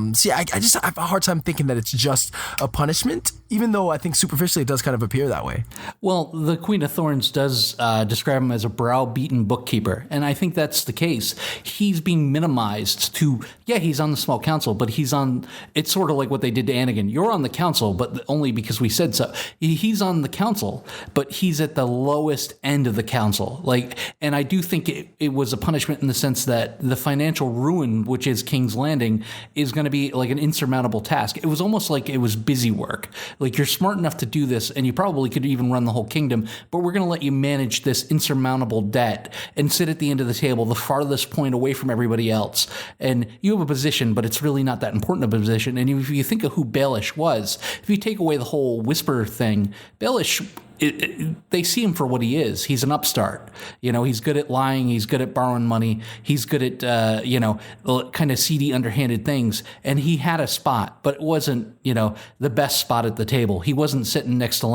have a hard time thinking that it's just a punishment, even though I think superficially it does kind of appear that way. Well, the Queen of Thorns does describe him as a browbeaten bookkeeper, and I think that's the case. He's being minimized to, he's on the small council, but it's sort of like what they did to Anakin. You're on the council, but only because we said so. He's on the council, but he's at the lowest end of the council. And I do think it was a punishment in the sense that the financial ruin, which is King's Landing, is going to be like an insurmountable task. It was almost like it was busy work. Like, you're smart enough to do this, and you probably could even run the whole kingdom, but we're going to let you manage this insurmountable debt and sit at the end of the table, the farthest point away from everybody else. And you have a position, but it's really not that important of a position. And if you think of who Baelish was, if you take away the whole Whisper thing, Baelish they see him for what he is. He's an upstart. He's good at lying. He's good at borrowing money. He's good at, kind of seedy, underhanded things. And he had a spot, but it wasn't, the best spot at the table. He wasn't sitting next to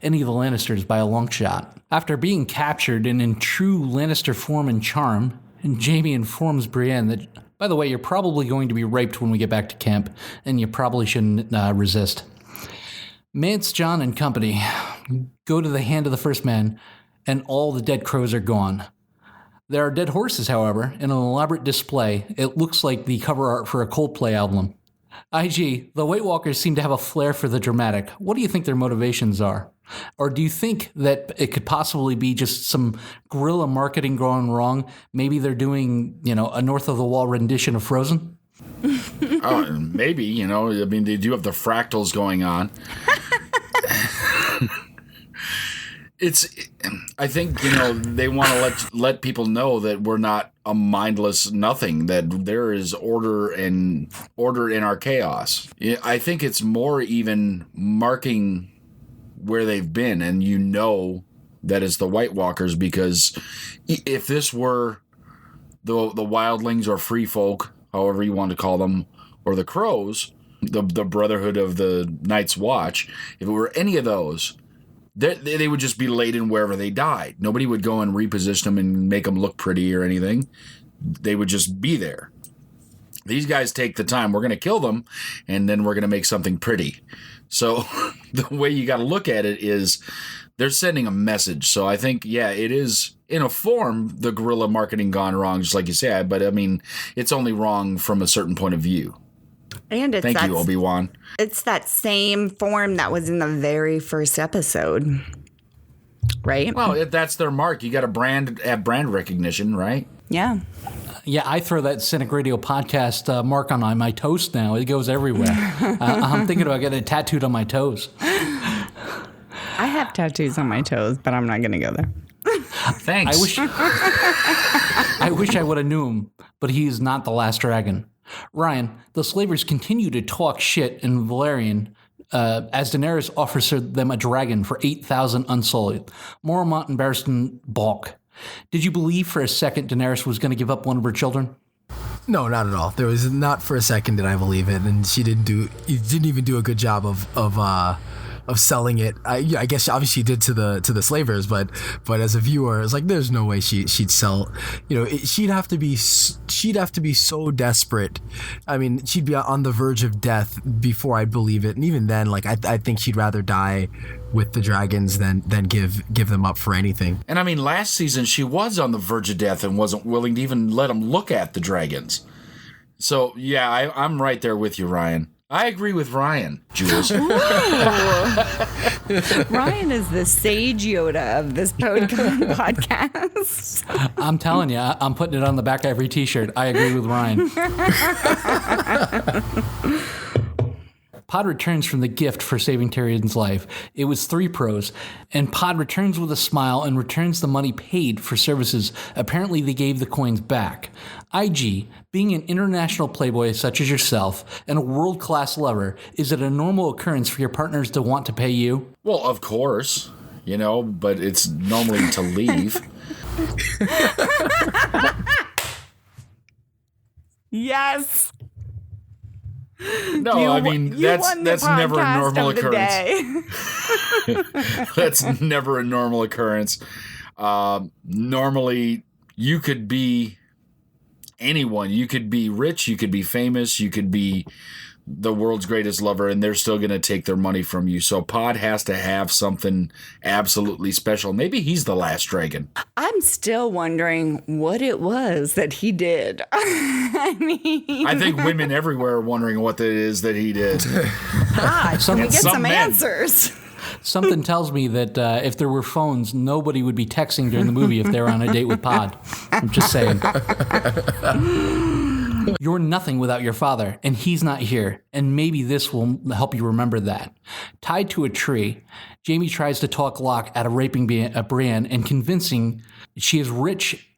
any of the Lannisters by a long shot. After being captured and in true Lannister form and charm, Jaime informs Brienne that, by the way, you're probably going to be raped when we get back to camp, and you probably shouldn't resist. Mance, Jon, and company go to the Hand of the First Man, and all the dead crows are gone. There are dead horses, however, in an elaborate display. It looks like the cover art for a Coldplay album. IG, the White Walkers seem to have a flair for the dramatic. What do you think their motivations are? Or do you think that it could possibly be just some guerrilla marketing going wrong? Maybe they're doing, a North of the Wall rendition of Frozen? Maybe, they do have the fractals going on. I think, they want to let people know that we're not a mindless nothing, that there is order in our chaos. I think it's more even marking where they've been, and that is the White Walkers, because if this were the wildlings or free folk, however you want to call them, or the crows, the Brotherhood of the Night's Watch, if it were any of those, they would just be laid in wherever they died. Nobody would go and reposition them and make them look pretty or anything. They would just be there. These guys take the time. We're going to kill them, and then we're going to make something pretty. So the way you got to look at it is they're sending a message. So I think, it is, in a form, the guerrilla marketing gone wrong, just like you said. But, it's only wrong from a certain point of view. And Thank you, Obi-Wan. It's that same form that was in the very first episode, right? Well, that's their mark. You got to have brand recognition, right? Yeah. Yeah, I throw that Cynic Radio podcast mark on my toast now. It goes everywhere. I'm thinking about getting it tattooed on my toes. I have tattoos on my toes, but I'm not going to go there. Thanks. I wish I would have knew him, but he is not the last dragon. Ryan, the slavers continue to talk shit in Valyrian as Daenerys offers them a dragon for 8,000 unsullied. Mormont and Barristan balk. Did you believe for a second Daenerys was going to give up one of her children? No, not at all. There was not for a second did I believe it, and she didn't even do a good job of selling it. I guess obviously she did to the slavers, but as a viewer, it's like there's no way she'd sell. She'd have to be so desperate. I mean, she'd be on the verge of death before I'd believe it. And even then, I think she'd rather die with the dragons than give them up for anything. And last season she was on the verge of death and wasn't willing to even let them look at the dragons. So yeah, I'm right there with you, Ryan. I agree with Ryan, Jules. Ryan is the sage Yoda of this podcast. I'm telling you, I'm putting it on the back of every T-shirt. I agree with Ryan. Pod returns from the gift for saving Tyrion's life. It was 3 pros, and Pod returns with a smile and returns the money paid for services. Apparently, they gave the coins back. IG, being an international playboy such as yourself and a world-class lover, is it a normal occurrence for your partners to want to pay you? Well, of course, but it's normally to leave. Yes. No, that's never a normal occurrence. That's never a normal occurrence. Normally, you could be anyone. You could be rich, you could be famous, you could be the world's greatest lover, and they're still going to take their money from you. So Pod has to have something absolutely special. Maybe he's the last dragon. I'm still wondering what it was that he did. I think women everywhere are wondering what it is that he did. Can we get some answers? Something tells me that if there were phones, nobody would be texting during the movie if they were on a date with Pod. I'm just saying. You're nothing without your father, and he's not here, and maybe this will help you remember that. Tied to a tree, Jaime tries to talk Locke out of raping Brienne and convincing she is rich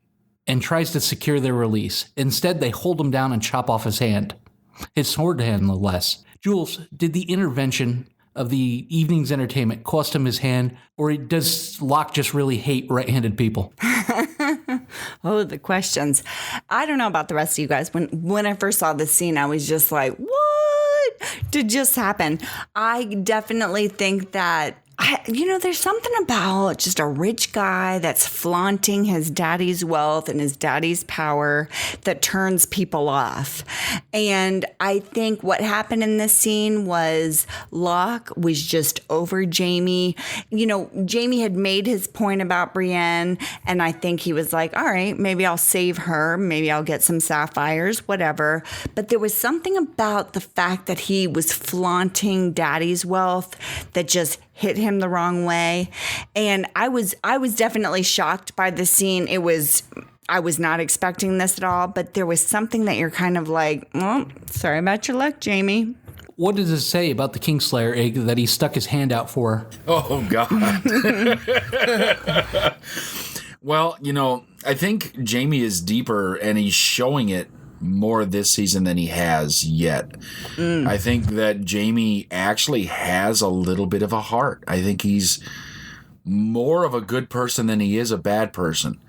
and tries to secure their release. Instead, they hold him down and chop off his hand. His sword hand, no less. Jules, did the intervention of the evening's entertainment cost him his hand, or does Locke just really hate right-handed people? Oh, the questions. I don't know about the rest of you guys. When I first saw this scene, I was just like, what did just happen? I definitely think that there's something about just a rich guy that's flaunting his daddy's wealth and his daddy's power that turns people off. And I think what happened in this scene was Locke was just over Jamie. Jamie had made his point about Brienne, and I think he was like, all right, maybe I'll save her. Maybe I'll get some sapphires, whatever. But there was something about the fact that he was flaunting daddy's wealth that just hit him the wrong way. And I was definitely shocked by the scene. I was not expecting this at all, but there was something that you're kind of like, well, sorry about your luck, Jamie. What does it say about the Kingslayer egg that he stuck his hand out for? Oh, God. Well, I think Jamie is deeper, and he's showing it more this season than he has yet. I think that Jamie actually has a little bit of a heart. I think he's more of a good person than he is a bad person.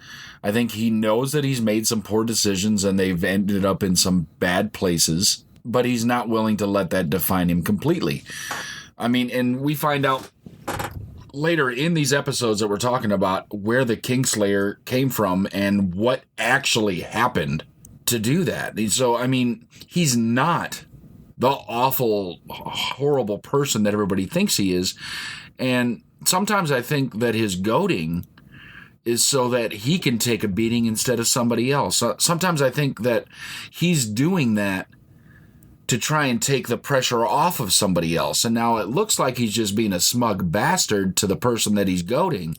I think he knows that he's made some poor decisions and they've ended up in some bad places, but he's not willing to let that define him completely. I mean, and we find out later in these episodes that we're talking about where the Kingslayer came from and what actually happened to do that. So, I mean, he's not the awful, horrible person that everybody thinks he is. And sometimes I think that his goading is so that he can take a beating instead of somebody else. Sometimes I think that he's doing that to try and take the pressure off of somebody else. And now it looks like he's just being a smug bastard to the person that he's goading.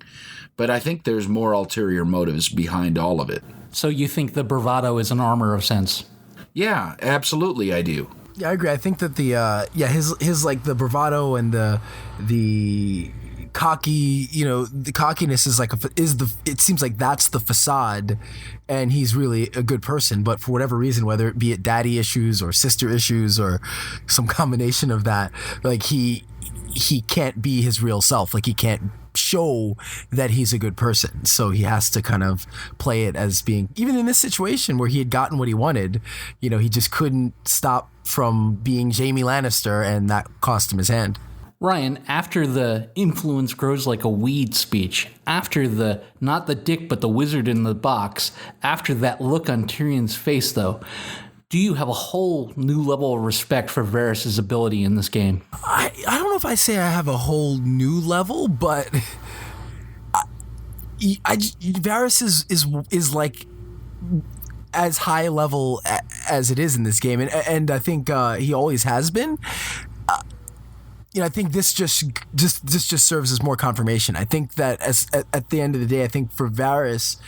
But I think there's more ulterior motives behind all of it. So you think the bravado is an armor of sense? Yeah, absolutely I do. Yeah, I agree. I think that his like the bravado and the cocky, the cockiness is it seems like that's the facade, and he's really a good person. But for whatever reason, whether it be daddy issues or sister issues or some combination of that, like he can't be his real self. Like he can't show that he's a good person. So he has to kind of play it as being, even in this situation where he had gotten what he wanted, he just couldn't stop from being Jaime Lannister, and that cost him his hand. Ryan, after the influence grows like a weed speech, after the not the dick but the wizard in the box, after that look on Tyrion's face though, do you have a whole new level of respect for Varys' ability in this game? I don't know if I say I have a whole new level, but Varys is like as high level as it is in this game, and I think he always has been. I think this just serves as more confirmation. I think that at the end of the day, I think for Varys,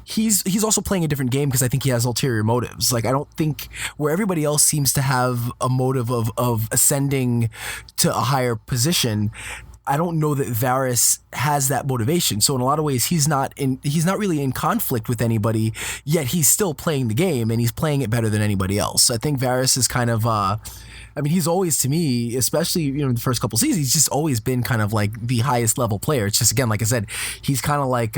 he's also playing a different game because I think he has ulterior motives. Like I don't think where everybody else seems to have a motive of ascending to a higher position, I don't know that Varys has that motivation. So in a lot of ways, he's not really in conflict with anybody, yet he's still playing the game and he's playing it better than anybody else. I think Varys is kind of he's always, to me, especially in the first couple seasons, he's just always been kind of like the highest level player. It's just, again, like I said, he's kind of like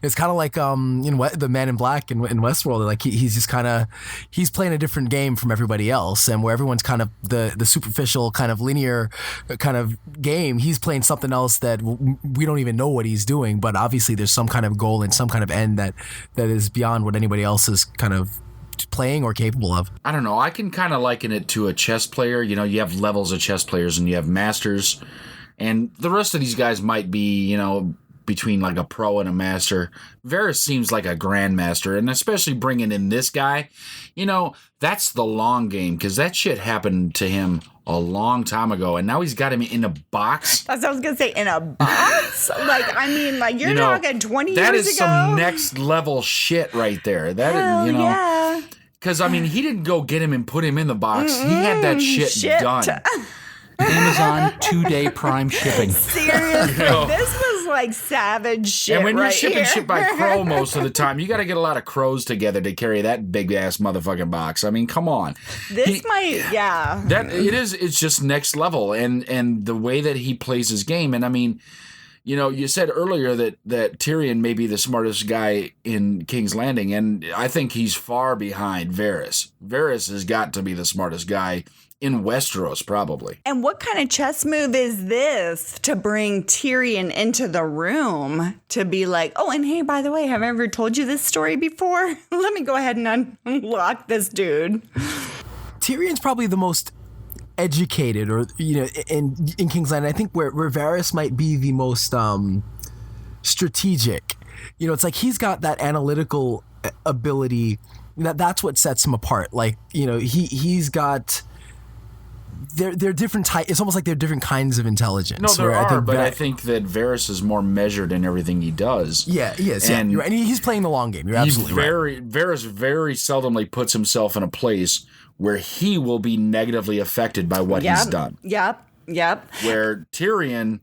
it's kind of like the Man in Black in Westworld. Like he's just kind of he's playing a different game from everybody else, and where everyone's kind of the superficial kind of linear kind of game, he's playing something else that we don't even know what he's doing. But obviously, there's some kind of goal and some kind of end that is beyond what anybody else is kind of playing or capable of. I don't know. I can kind of liken it to a chess player. You have levels of chess players and you have masters, and the rest of these guys might be, between like a pro and a master. Varys seems like a grandmaster, and especially bringing in this guy, that's the long game, because that shit happened to him a long time ago, and now he's got him in a box. That's what I was gonna say, in a box. You're talking 20 years ago. That is some next level shit right there. That is, yeah. Because he didn't go get him and put him in the box. He had that shit done. Amazon 2-day Prime shipping. Seriously, this was like savage shit. And when you're right shipping here. shit by crow most of the time, you got to get a lot of crows together to carry that big ass motherfucking box. I mean, come on. This might, yeah. That it is. It's just next level, and the way that he plays his game. And I mean, you know, you said earlier that Tyrion may be the smartest guy in King's Landing, and I think he's far behind Varys. Varys has got to be the smartest guy in Westeros, probably. And what kind of chess move is this to bring Tyrion into the room to be like, oh, and hey, by the way, have I ever told you this story before? Let me go ahead and unlock this dude. Tyrion's probably the most educated, or in King's Landing. I think where Varys might be the most strategic. You know, it's like he's got that analytical ability. That's what sets him apart. Like, you know, he's got. They're different types. It's almost like they're different kinds of intelligence. No, there are, but I think that Varys is more measured in everything he does. Yeah, he is. And, you're right. And he's playing the long game. You're absolutely right. Varys very seldomly puts himself in a place where he will be negatively affected by what he's done. Yep. Where Tyrion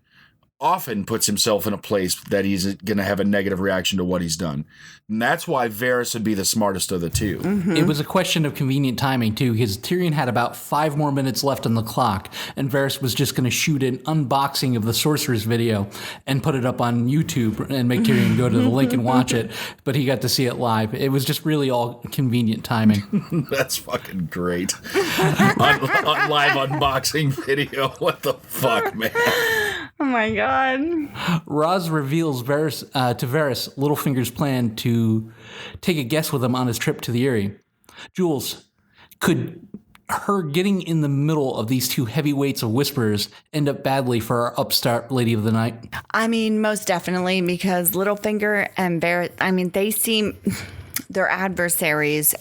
often puts himself in a place that he's going to have a negative reaction to what he's done. And that's why Varys would be the smartest of the two. It was a question of convenient timing, too, because Tyrion had about 5 more minutes left on the clock, and Varys was just going to shoot an unboxing of the Sorcerer's video and put it up on YouTube and make Tyrion go to the link and watch it, but he got to see it live. It was just really all convenient timing. That's fucking great. on live unboxing video. What the fuck, man? Oh my God. Roz reveals to Varys Littlefinger's plan to take a guess with him on his trip to the Eyrie. Jules, could her getting in the middle of these two heavyweights of whisperers end up badly for our upstart Lady of the Night? I mean, most definitely, because Littlefinger and Varys, I mean, they're adversaries,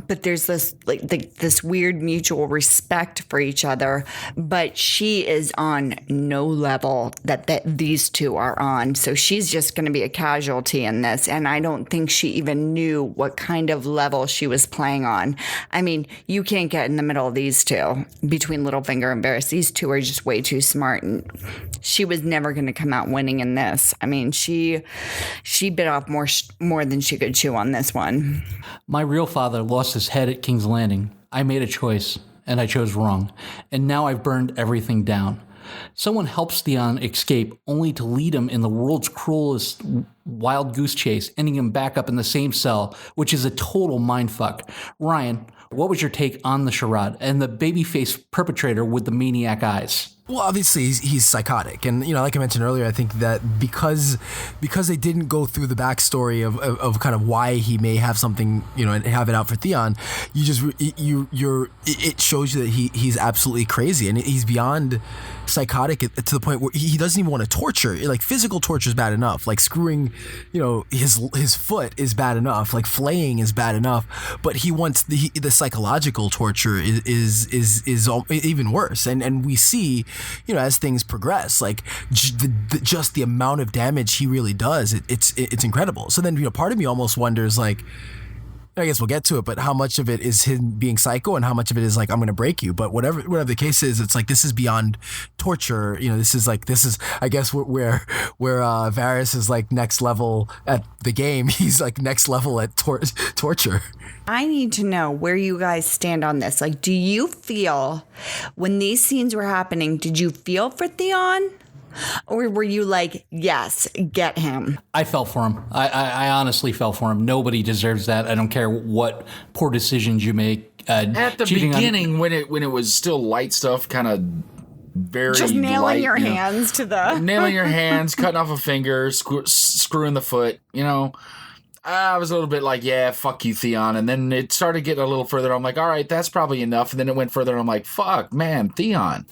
but there's this weird mutual respect for each other. But she is on no level that these two are on. So she's just going to be a casualty in this. And I don't think she even knew what kind of level she was playing on. I mean, you can't get in the middle of these two between Littlefinger and Varys. These two are just way too smart. And she was never going to come out winning in this. I mean, she bit off more than she could chew on this one. My real father lost his head at King's Landing. I made a choice, and I chose wrong. And now I've burned everything down. Someone helps Theon escape, only to lead him in the world's cruelest wild goose chase, ending him back up in the same cell, which is a total mindfuck. Ryan, what was your take on the charade and the babyface perpetrator with the maniac eyes? Well, obviously he's psychotic, and like I mentioned earlier, I think that because they didn't go through the backstory of kind of why he may have something, and have it out for Theon, it shows you that he's absolutely crazy, and he's beyond psychotic to the point where he doesn't even want to torture. Like, physical torture is bad enough, like screwing his foot is bad enough, like flaying is bad enough, but he wants the psychological torture is even worse, and we see, as things progress, like just the amount of damage he really does, it's incredible. So then, part of me almost wonders, like, I guess we'll get to it, but how much of it is him being psycho and how much of it is like, I'm going to break you? But whatever the case is, it's like, this is beyond torture. This is I guess where Varys is like next level at the game. He's like next level at torture. I need to know where you guys stand on this. Like, do you feel, when these scenes were happening, did you feel for Theon? Or were you like, yes, get him? I fell for him. I honestly fell for him. Nobody deserves that. I don't care what poor decisions you make. At the beginning, when it was still light stuff, kind of very just nailing light, your hands to the nailing your hands, cutting off a finger, screwing the foot. I was a little bit like, yeah, fuck you, Theon. And then it started getting a little further. I'm like, all right, that's probably enough. And then it went further. And I'm like, fuck, man, Theon.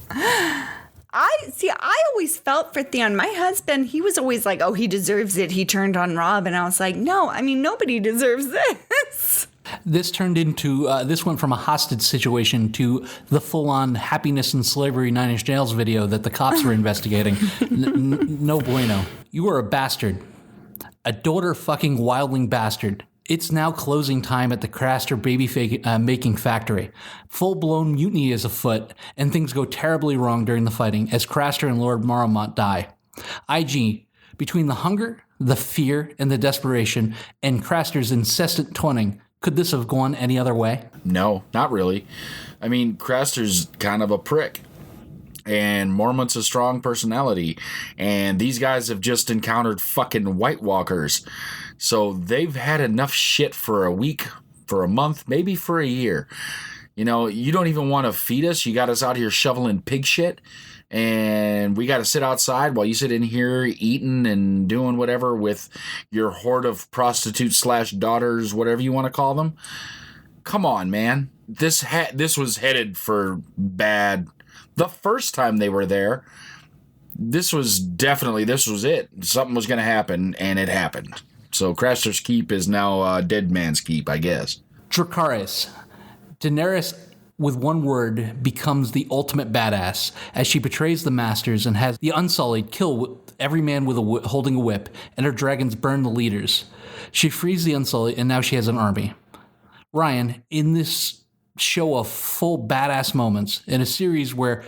I always felt for Theon. My husband, he was always like, oh, he deserves it. He turned on Robb. And I was like, no, I mean, nobody deserves this. This turned into, this went from a hostage situation to the full-on happiness and slavery 9 Inch Nails video that the cops were investigating. No bueno. You are a bastard. A daughter fucking wildling bastard. It's now closing time at the Craster baby making factory. Full-blown mutiny is afoot, and things go terribly wrong during the fighting as Craster and Lord Mormont die. IG, Between the hunger, the fear, and the desperation, and Craster's incessant taunting, could this have gone any other way? No, not really. I mean, Craster's kind of a prick. And Mormont's a strong personality. And these guys have just encountered fucking White Walkers. So they've had enough shit for a week, for a month, maybe for a year. You know, you don't even want to feed us. You got us out here shoveling pig shit. And we got to sit outside while you sit in here eating and doing whatever with your horde of prostitutes / daughters, whatever you want to call them. Come on, man. This was headed for bad. The first time they were there, this was it. Something was going to happen, and it happened. So Craster's Keep is now Dead Man's Keep, I guess. Dracarys. Daenerys, with one word, becomes the ultimate badass as she betrays the Masters and has the Unsullied kill every man with holding a whip, and her dragons burn the leaders. She frees the Unsullied, and now she has an army. Ryan, in this show of full badass moments, in a series where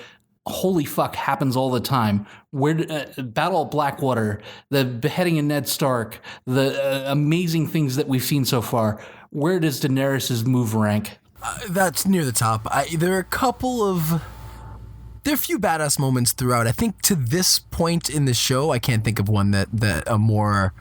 holy fuck happens all the time, where Battle of Blackwater, the beheading of Ned Stark, the amazing things that we've seen so far, where does Daenerys' move rank? That's near the top. There are a few badass moments throughout. I think to this point in the show, I can't think of one that a more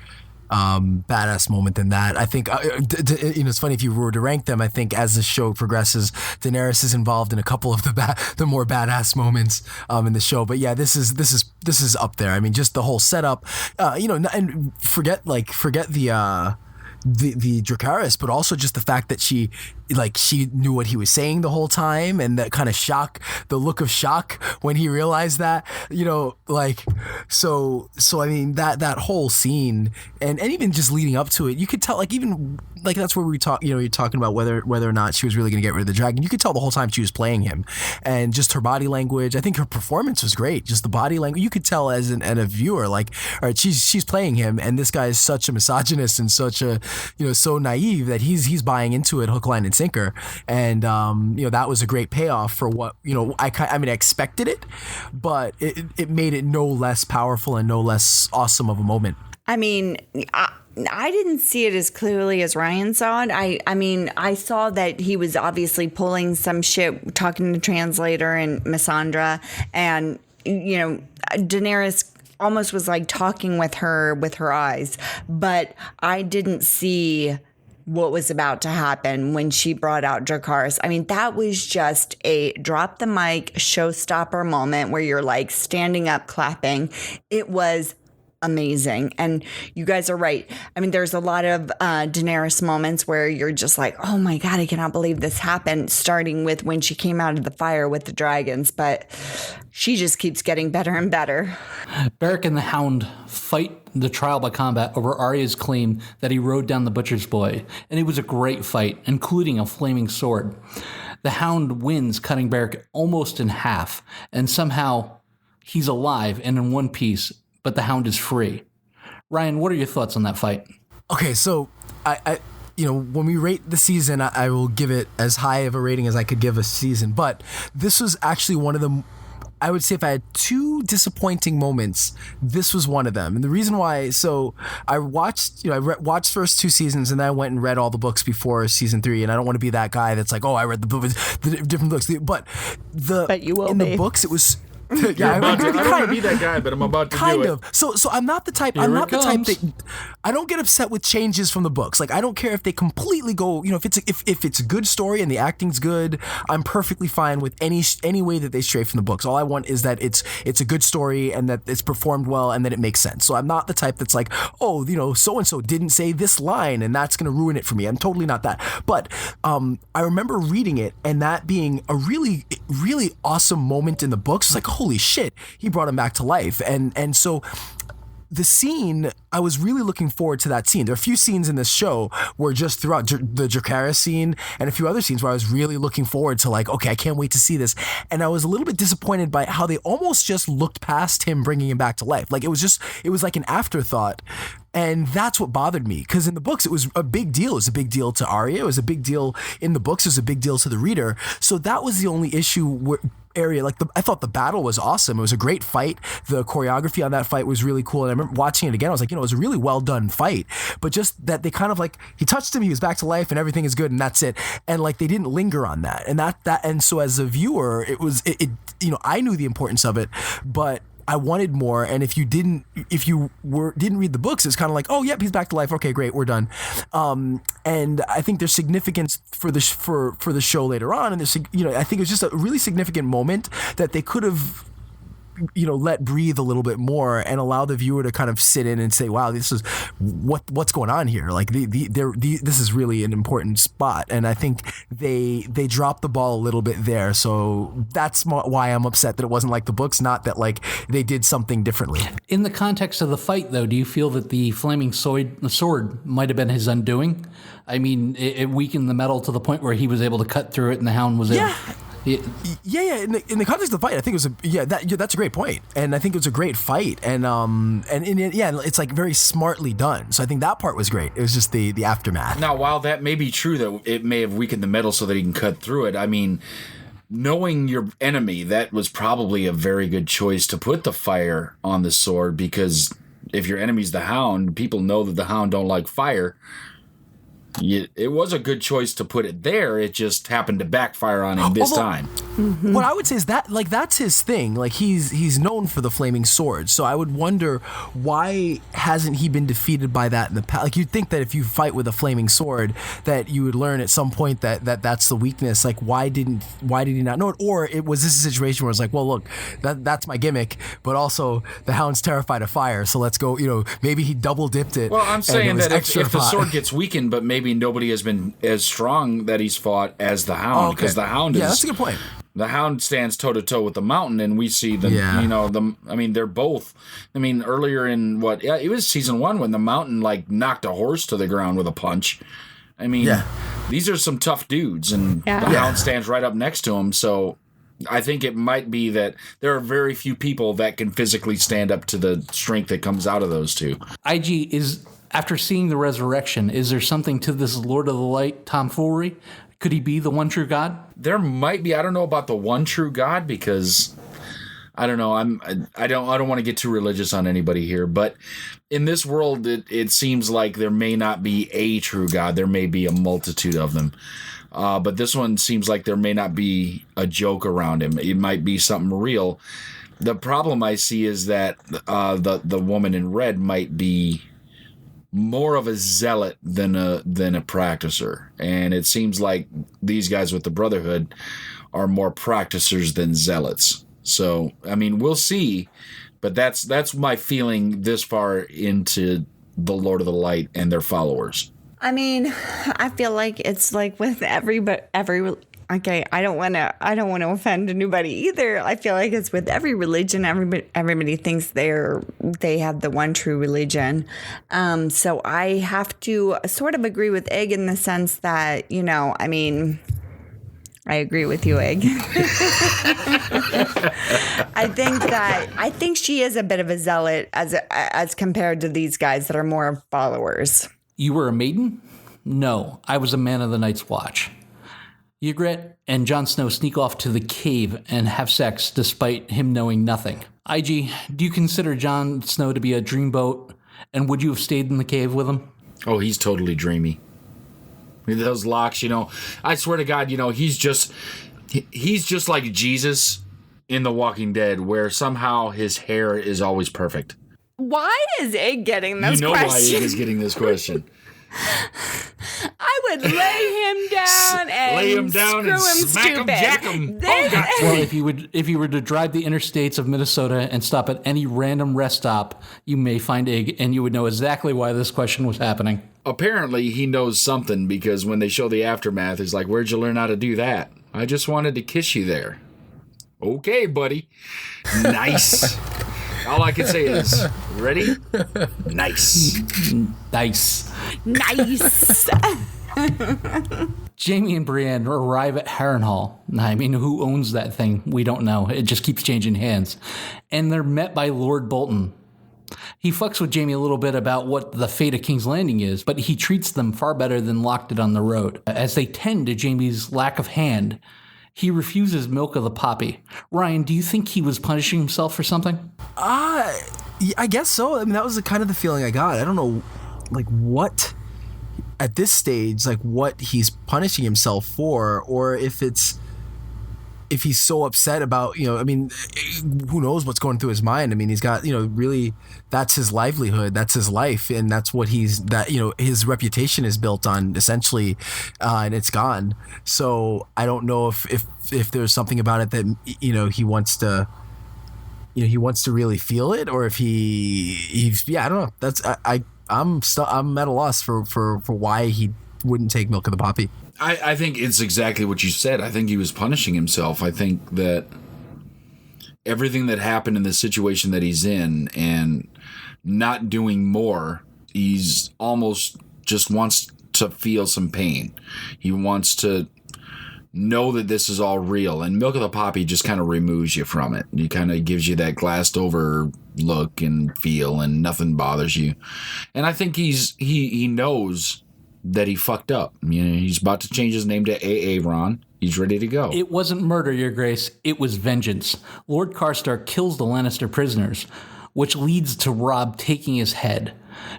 badass moment than that. I think it's funny if you were to rank them. I think as the show progresses, Daenerys is involved in a couple of the more badass moments in the show. But yeah, this is up there. I mean, just the whole setup, and forget the Dracarys, but also just the fact that she knew what he was saying the whole time, and that kind of shock, the look of shock when he realized that, so I mean that whole scene and even just leading up to it, you could tell, that's where we talk, you're talking about whether or not she was really going to get rid of the dragon. You could tell the whole time she was playing him, and just her body language. I think her performance was great. Just the body language, you could tell as a viewer, all right, she's playing him, and this guy is such a misogynist and such a, so naive that he's buying into it hook, line, and sinker. And that was a great payoff for what I expected it, but it made it no less powerful and no less awesome of a moment. I mean, I didn't see it as clearly as Ryan saw it. I saw that he was obviously pulling some shit, talking to the translator and Missandra, and Daenerys almost was like talking with her eyes, but I didn't see what was about to happen when she brought out Dracarys. I mean, that was just a drop the mic showstopper moment where you're like standing up clapping. It was amazing. And you guys are right. I mean, there's a lot of Daenerys moments where you're just like, oh my God, I cannot believe this happened, starting with when she came out of the fire with the dragons, but she just keeps getting better and better. Beric and the Hound fight the trial by combat over Arya's claim that he rode down the butcher's boy, and it was a great fight, including a flaming sword. The Hound wins, cutting Beric almost in half, and somehow he's alive and in one piece, but the Hound is free. Ryan, what are your thoughts on that fight? Okay, so I when we rate the season, I will give it as high of a rating as I could give a season, but this was actually one of the, I would say if I had two disappointing moments, this was one of them. And the reason why, so I watched, watched first two seasons, and then I went and read all the books before season 3. And I don't want to be that guy that's like, oh, I read the different books. But you will in be. The books, it was. Yeah, I don't want to be that guy, but I'm about to do it. Kind of. So I'm not the type. I'm not the type that I don't get upset with changes from the books. Like, I don't care if they completely go. If it's a good story and the acting's good, I'm perfectly fine with any way that they stray from the books. All I want is that it's a good story and that it's performed well and that it makes sense. So I'm not the type that's like, oh, so and so didn't say this line and that's going to ruin it for me. I'm totally not that. But I remember reading it and that being a really, really awesome moment in the books. It's like, holy shit, he brought him back to life. And so the scene, I was really looking forward to that scene. There are a few scenes in this show where just throughout the Dracarys scene and a few other scenes where I was really looking forward to, like, okay, I can't wait to see this. And I was a little bit disappointed by how they almost just looked past him bringing him back to life. Like, it was like an afterthought And that's what bothered me, because in the books it was a big deal. It was a big deal to Arya. It was a big deal in the books. It was a big deal to the reader. So that was the only area. Like I thought the battle was awesome. It was a great fight. The choreography on that fight was really cool. And I remember watching it again. I was like, it was a really well done fight. But just that they kind of like, he touched him, he was back to life, and everything is good, and that's it. And like they didn't linger on that. And so as a viewer, I knew the importance of it, but I wanted more. And if you didn't read the books, it's kind of like, oh, yep, he's back to life. Okay, great, we're done. And I think there's significance for the show later on. And I think it's just a really significant moment that they could have, let breathe a little bit more and allow the viewer to kind of sit in and say, wow, this is what's going on here. Like this is really an important spot. And I think they dropped the ball a little bit there. So that's why I'm upset that it wasn't like the books, not that like they did something differently. In the context of the fight, though, do you feel that the flaming sword might have been his undoing? I mean, it weakened the metal to the point where he was able to cut through it and the Hound was able... Yeah. In the context of the fight, I think it was that's a great point, and I think it was a great fight, and it's like very smartly done. So I think that part was great. It was just the aftermath. Now, while that may be true that it may have weakened the metal so that he can cut through it, I mean, knowing your enemy, that was probably a very good choice to put the fire on the sword, because if your enemy's the Hound, people know that the Hound don't like fire. It was a good choice to put it there. It just happened to backfire on him this time. Mm-hmm. What I would say is that, like, that's his thing. Like, he's known for the flaming sword. So I would wonder, why hasn't he been defeated by that in the past? Like, you'd think that if you fight with a flaming sword, that you would learn at some point that's the weakness. Like, why did he not know it? Or was this a situation where it's like, well, look, that's my gimmick, but also the Hound's terrified of fire, so let's go. Maybe he double dipped it. Well, I'm saying that if the sword gets weakened, but maybe nobody has been as strong that he's fought as the Hound, because the Hound is... Yeah, that's a good point. The Hound stands toe-to-toe with the Mountain, and we see they're both... I mean, earlier in it was season 1 when the Mountain, like, knocked a horse to the ground with a punch. I mean, these are some tough dudes, and the Hound stands right up next to him, so... I think it might be that there are very few people that can physically stand up to the strength that comes out of those two. IG is... After seeing the resurrection, is there something to this Lord of the Light tomfoolery? Could he be the one true God? There might be. I don't know about the one true God, because I don't know. I don't want to get too religious on anybody here, but in this world, it seems like there may not be a true God. There may be a multitude of them. But this one seems like there may not be a joke around him. It might be something real. The problem I see is that the woman in red might be more of a zealot than a practicer, and it seems like these guys with the Brotherhood are more practicers than zealots. So I mean, we'll see, but that's my feeling this far into the Lord of the Light and their followers. I mean, I feel like it's like with every okay, I don't want to offend anybody either. I feel like it's with every religion. Everybody thinks they have the one true religion. So I have to sort of agree with Egg in the sense that, I mean, I agree with you, Egg. I think she is a bit of a zealot as compared to these guys that are more followers. You were a maiden? No, I was a man of the Night's Watch. Ygritte and Jon Snow sneak off to the cave and have sex despite him knowing nothing. IG, do you consider Jon Snow to be a dreamboat, and would you have stayed in the cave with him? Oh, he's totally dreamy. Those locks, I swear to God, he's just like Jesus in The Walking Dead, where somehow his hair is always perfect. Why is Egg getting this question? Why Egg is getting this question. I would lay him down and smack him, jack him. Well, if you were to drive the interstates of Minnesota and stop at any random rest stop, you may find Egg, and you would know exactly why this question was happening. Apparently, he knows something, because when they show the aftermath, he's like, "Where'd you learn how to do that?" "I just wanted to kiss you there." "Okay, buddy." Nice. All I can say is, ready? Nice. Nice. Nice. Jaime and Brienne arrive at Harrenhal. I mean, who owns that thing? We don't know. It just keeps changing hands. And they're met by Lord Bolton. He fucks with Jaime a little bit about what the fate of King's Landing is, but he treats them far better than Locke did on the road. As they tend to Jaime's lack of hand, he refuses milk of the poppy. Ryan, do you think he was punishing himself for something? I guess so. I mean, that was the feeling I got. I don't know, like, what at this stage, like, what he's punishing himself for, or if he's so upset about, I mean, who knows what's going through his mind. I mean, he's got, really, that's his livelihood, that's his life, and that's what his reputation is built on, essentially, and it's gone. So I don't know if there's something about it that, he wants to, he wants to really feel it, or if he's I don't know. That's I'm at a loss for why he wouldn't take milk of the poppy. I think it's exactly what you said. I think he was punishing himself. I think that everything that happened in the situation that he's in and not doing more, he's almost just wants to feel some pain. He wants to know that this is all real. And milk of the poppy just kind of removes you from it. It kind of gives you that glassed over look and feel, and nothing bothers you. And I think he knows that he fucked up. He's about to change his name to Aaron. He's ready to go. It wasn't murder, Your Grace. It was vengeance. Lord Karstark kills the Lannister prisoners, which leads to Robb taking his head.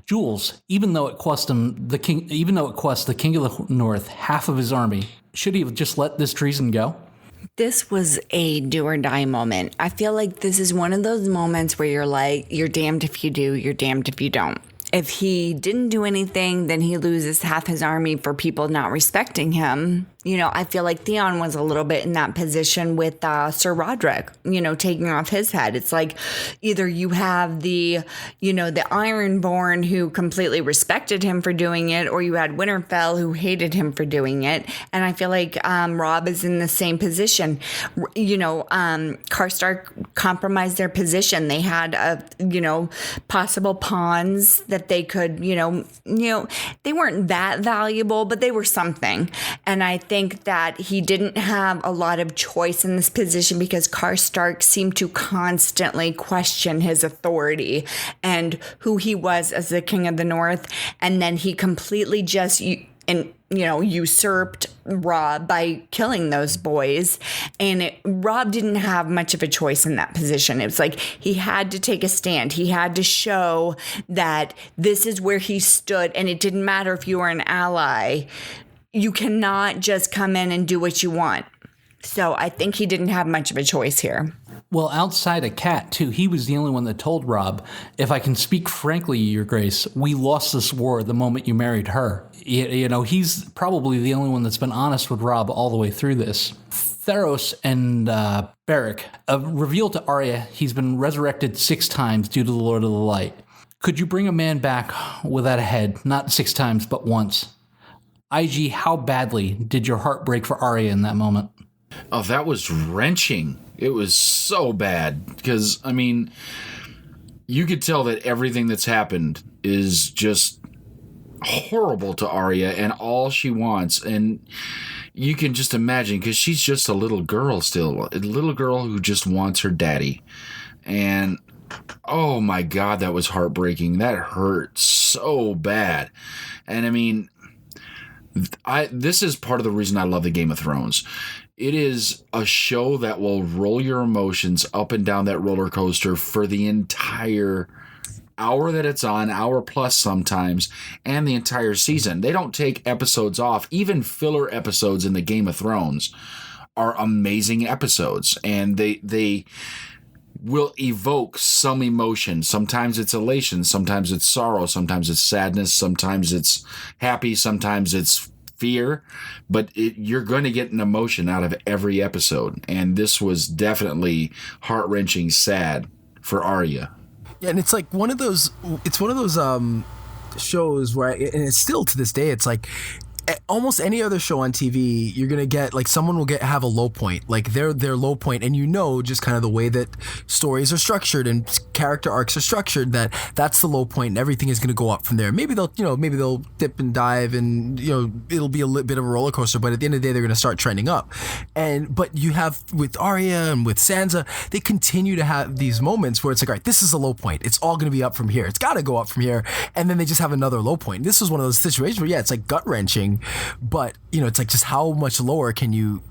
Jules, even though it cost the King of the North half of his army, should he have just let this treason go? This was a do or die moment. I feel like this is one of those moments where you're like, you're damned if you do, you're damned if you don't. If he didn't do anything, then he loses half his army for people not respecting him. I feel like Theon was a little bit in that position with Sir Roderick, taking off his head. It's like either you have the Ironborn who completely respected him for doing it, or you had Winterfell who hated him for doing it. And I feel like Robb is in the same position. Karstark compromised their position. They had possible pawns that they could, they weren't that valuable, but they were something. And I think that he didn't have a lot of choice in this position because Karstark seemed to constantly question his authority and who he was as the King of the North. And then he completely just usurped Robb by killing those boys. And Robb didn't have much of a choice in that position. It was like he had to take a stand. He had to show that this is where he stood. And it didn't matter if you were an ally. You cannot just come in and do what you want. So I think he didn't have much of a choice here. Well, outside of Kat, too, he was the only one that told Robb, if I can speak frankly, Your Grace, we lost this war the moment you married her. He's probably the only one that's been honest with Robb all the way through this. Theros and Beric revealed to Arya he's been resurrected 6 times due to the Lord of the Light. Could you bring a man back without a head, not 6 times, but once? IG, how badly did your heart break for Arya in that moment? Oh, that was wrenching. It was so bad because, I mean, you could tell that everything that's happened is just horrible to Arya and all she wants. And you can just imagine, because she's just a little girl still, a little girl who just wants her daddy. And oh my God, that was heartbreaking. That hurt so bad. And I mean, this is part of the reason I love the Game of Thrones. It is a show that will roll your emotions up and down that roller coaster for the entire hour that it's on, hour plus sometimes, and the entire season. They don't take episodes off. Even filler episodes in the Game of Thrones are amazing episodes, and they will evoke some emotion. Sometimes it's elation, sometimes it's sorrow, sometimes it's sadness, sometimes it's happy, sometimes it's fear, but you're going to get an emotion out of every episode. And this was definitely heart-wrenching sad for Arya. Yeah, and it's one of those shows where, and it's still to this day, it's like, almost any other show on TV, you're gonna get like someone will have a low point, like their low point, and just kind of the way that stories are structured and character arcs are structured, that's the low point, and everything is gonna go up from there. Maybe they'll dip and dive, and it'll be a little bit of a roller coaster, but at the end of the day, they're gonna start trending up. But you have with Arya and with Sansa, they continue to have these moments where it's like, all right, this is a low point. It's all gonna be up from here. It's gotta go up from here, and then they just have another low point. This was one of those situations where it's like gut wrenching. But it's like just how much lower can you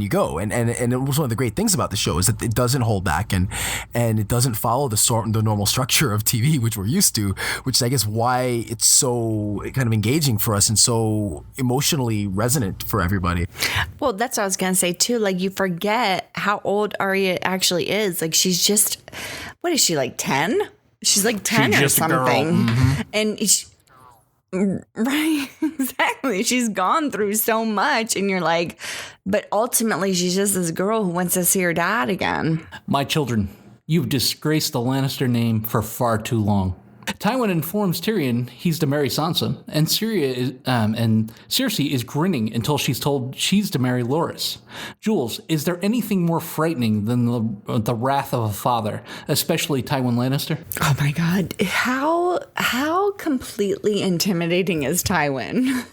go? And it was one of the great things about the show is that it doesn't hold back and it doesn't follow the normal structure of TV, which we're used to, which is I guess why it's so kind of engaging for us and so emotionally resonant for everybody. Well, that's what I was gonna say too. Like you forget how old Arya actually is. Like she's just, what is she, like 10? She's like 10 or something, and. Right, exactly. She's gone through so much, and you're like, but ultimately she's just this girl who wants to see her dad again. My children, you've disgraced the Lannister name for far too long. Tywin informs Tyrion he's to marry Sansa, and Cersei is grinning until she's told she's to marry Loras. Jules, is there anything more frightening than the wrath of a father, especially Tywin Lannister? Oh my God, how completely intimidating is Tywin?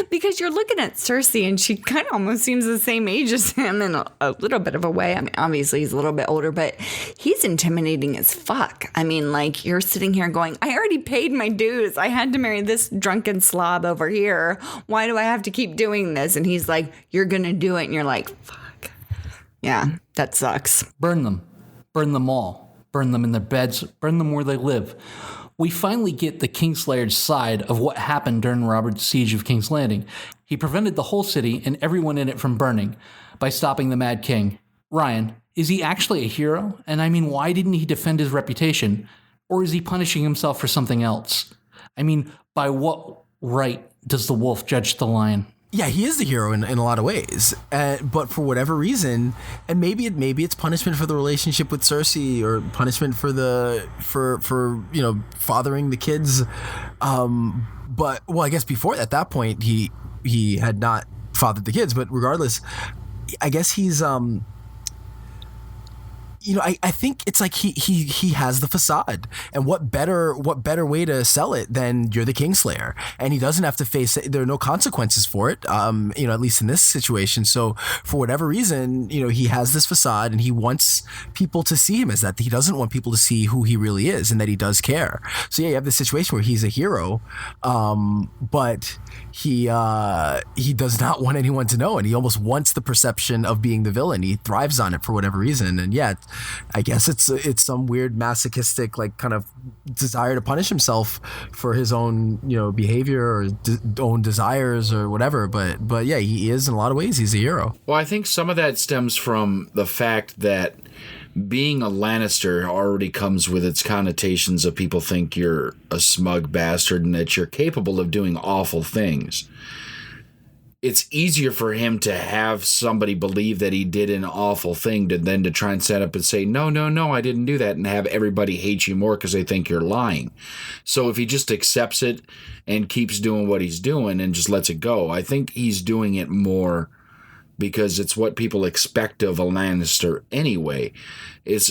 Because you're looking at Cersei and she kind of almost seems the same age as him in a little bit of a way. I mean, obviously he's a little bit older, but he's intimidating as fuck. I mean, like you're sitting here going, I already paid my dues. I had to marry this drunken slob over here. Why do I have to keep doing this? And he's like, you're going to do it. And you're like, fuck. Yeah, that sucks. Burn them. Burn them all. Burn them in their beds. Burn them where they live. We finally get the Kingslayer's side of what happened during Robert's siege of King's Landing. He prevented the whole city and everyone in it from burning by stopping the Mad King. Ryan, is he actually a hero? And I mean, why didn't he defend his reputation? Or is he punishing himself for something else? I mean, by what right does the wolf judge the lion? Yeah, he is the hero in a lot of ways, but for whatever reason, and maybe it's punishment for the relationship with Cersei, or punishment for fathering the kids. But I guess before at that point he had not fathered the kids. But regardless, I guess he's I think it's like he has the facade, and what better way to sell it than you're the Kingslayer, and he doesn't have to face it. There are no consequences for it, at least in this situation. So for whatever reason, he has this facade, and he wants people to see him as that. He doesn't want people to see who he really is and that he does care. So yeah, you have this situation where he's a hero, but he does not want anyone to know, and he almost wants the perception of being the villain. He thrives on it for whatever reason, and yeah, I guess it's some weird masochistic like kind of desire to punish himself for his own behavior or own desires or whatever. But yeah, he is in a lot of ways. He's a hero. Well, I think some of that stems from the fact that being a Lannister already comes with its connotations of people think you're a smug bastard and that you're capable of doing awful things. It's easier for him to have somebody believe that he did an awful thing than to try and stand up and say, no, I didn't do that, and have everybody hate you more because they think you're lying. So if he just accepts it and keeps doing what he's doing and just lets it go, I think he's doing it more because it's what people expect of a Lannister anyway. It's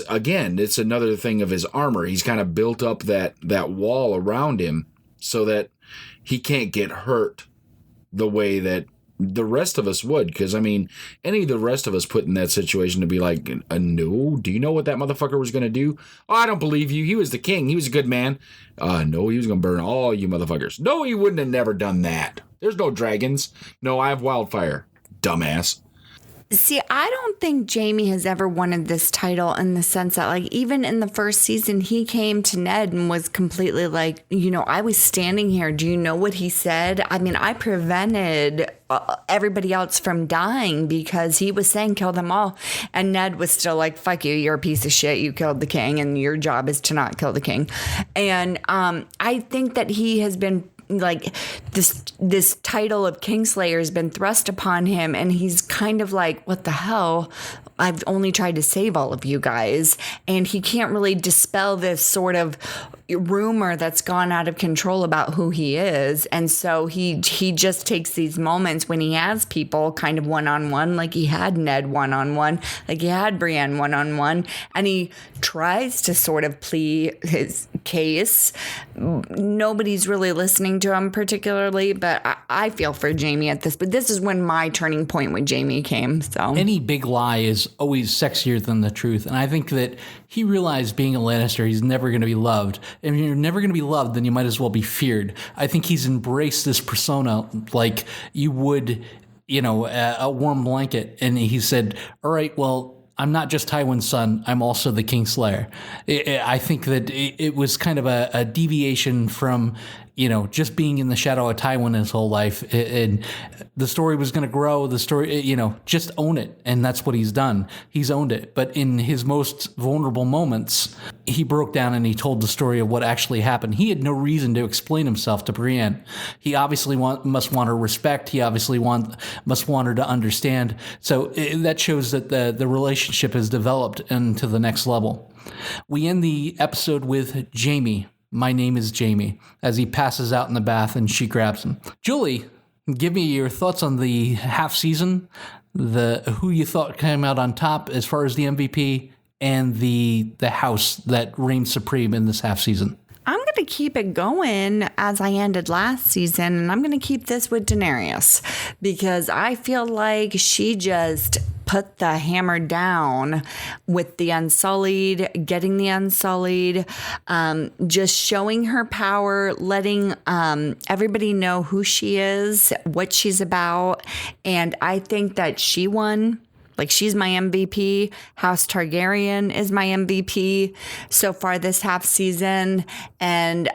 another thing of his armor. He's kind of built up that wall around him so that he can't get hurt the way that the rest of us would. Because, I mean, any of the rest of us put in that situation to be like, no, do you know what that motherfucker was going to do? Oh, I don't believe you. He was the king. He was a good man. No, he was going to burn all you motherfuckers. No, he wouldn't have never done that. There's no dragons. No, I have wildfire. Dumbass. See, I don't think Jaime has ever wanted this title in the sense that, like, even in the first season, he came to Ned and was completely like, I was standing here. Do you know what he said? I mean, I prevented everybody else from dying because he was saying kill them all. And Ned was still like, fuck you. You're a piece of shit. You killed the king and your job is to not kill the king. And I think that he has been like this title of Kingslayer has been thrust upon him, and he's kind of like, what the hell? I've only tried to save all of you guys. And he can't really dispel this sort of rumor that's gone out of control about who he is. And so he just takes these moments when he has people kind of one-on-one, like he had Ned one-on-one, like he had Brienne one-on-one, and he tries to sort of plead his case. Nobody's really listening to him particularly, but I feel for Jaime at this. But this is when my turning point with Jaime came. So any big lie is always sexier than the truth, and I think that he realized being a Lannister, he's never going to be loved. And if you're never going to be loved, then you might as well be feared. I think he's embraced this persona like you would, a warm blanket. And he said, all right, well, I'm not just Tywin's son. I'm also the Kingslayer. I think that it was kind of a deviation from, just being in the shadow of Tywin his whole life. And the story was going to grow. The story, just own it. And that's what he's done. He's owned it. But in his most vulnerable moments, he broke down and he told the story of what actually happened. He had no reason to explain himself to Brienne. He obviously must want her respect. He obviously must want her to understand. So that shows that the relationship has developed into the next level. We end the episode with Jaime. My name is Jaime, as he passes out in the bath and she grabs him. Julie, give me your thoughts on the half season, who you thought came out on top as far as the MVP, and the house that reigned supreme in this half season. I'm going to keep it going as I ended last season, and I'm going to keep this with Daenerys because I feel like she just put the hammer down with the Unsullied, getting the Unsullied, just showing her power, letting everybody know who she is, what she's about. And I think that she won. Like, she's my MVP. House Targaryen is my MVP so far this half season. And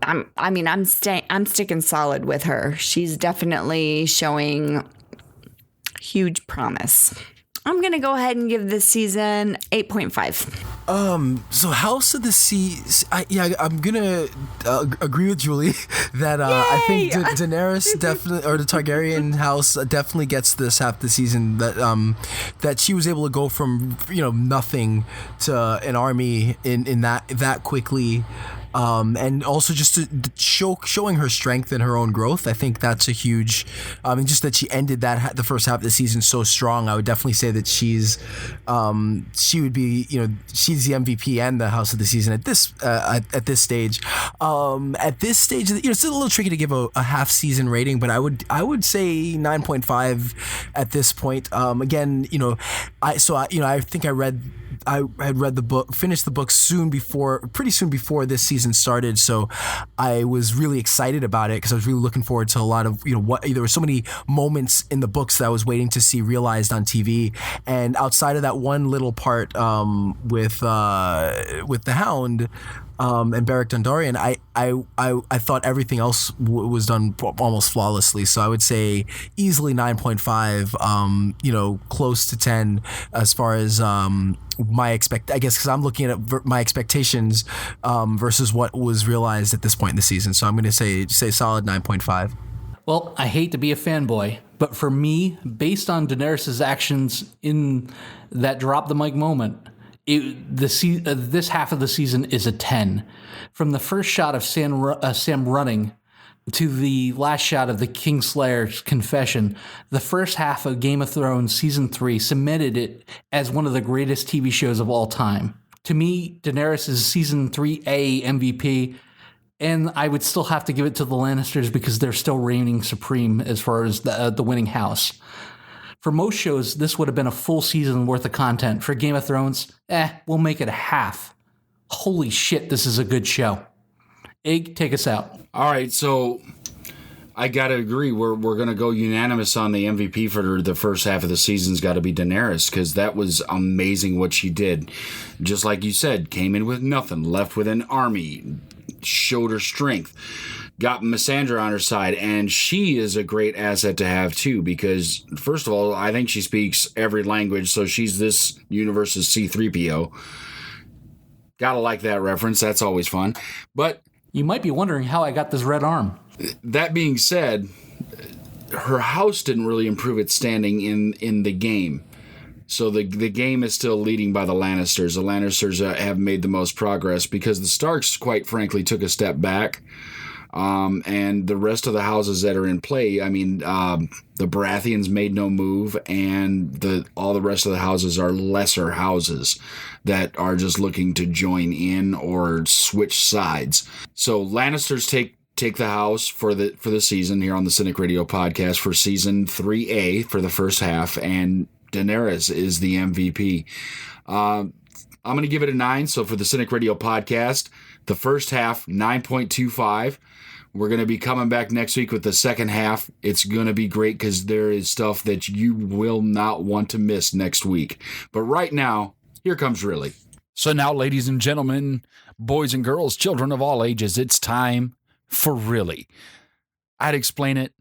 I'm sticking solid with her. She's definitely showing huge promise. I'm going to go ahead and give this season 8.5. So House of the Sea, I'm going to agree with Julie that I think Daenerys definitely, or the Targaryen house definitely gets this half the season, that she was able to go from, nothing to an army in that quickly. And also just to showing her strength and her own growth. I think that's a huge, and just that she ended the first half of the season so strong. I would definitely say that she would be, she's the MVP and the House of the Season at this stage. At this stage, it's a little tricky to give a half season rating, but I would say 9.5 at this point. Again, I think I had read the book, finished the book pretty soon before this season started. So I was really excited about it because I was really looking forward to a lot of, there were so many moments in the books that I was waiting to see realized on TV. And outside of that one little part with the Hound, and Beric Dondarrion, I thought everything else was done almost flawlessly. So I would say easily 9.5, close to 10 as far as I guess because I'm looking at my expectations versus what was realized at this point in the season. So I'm going to say solid 9.5. Well, I hate to be a fanboy, but for me, based on Daenerys' actions in that drop the mic moment, this half of the season is a 10. From the first shot of Sam running to the last shot of the Kingslayer's confession, the first half of Game of Thrones Season 3 cemented it as one of the greatest TV shows of all time. To me, Daenerys is Season 3A MVP, and I would still have to give it to the Lannisters because they're still reigning supreme as far as the winning house. For most shows, this would have been a full season worth of content. For Game of Thrones, we'll make it a half. Holy shit, this is a good show. Ig, take us out. All right, so I got to agree. We're going to go unanimous on the MVP for the first half of the season's got to be Daenerys, because that was amazing what she did. Just like you said, came in with nothing, left with an army, showed her strength, got Missandra on her side, and she is a great asset to have too, because first of all, I think she speaks every language, so she's this universe's C-3PO. Gotta like that reference, that's always fun. But you might be wondering how I got this red arm. That being said, her house didn't really improve its standing in the game. So the game is still leading by the Lannisters. The Lannisters have made the most progress because the Starks, quite frankly, took a step back. And the rest of the houses that are in play, I mean, the Baratheons made no move, and all the rest of the houses are lesser houses that are just looking to join in or switch sides. So Lannisters take the house for the season here on the Cynic Radio podcast for season 3A for the first half, and Daenerys is the MVP. I'm going to give it a 9. So for the Cynic Radio podcast, the first half, 9.25. We're going to be coming back next week with the second half. It's going to be great because there is stuff that you will not want to miss next week. But right now, here comes Really. So now, ladies and gentlemen, boys and girls, children of all ages, it's time for Really. I'd explain it.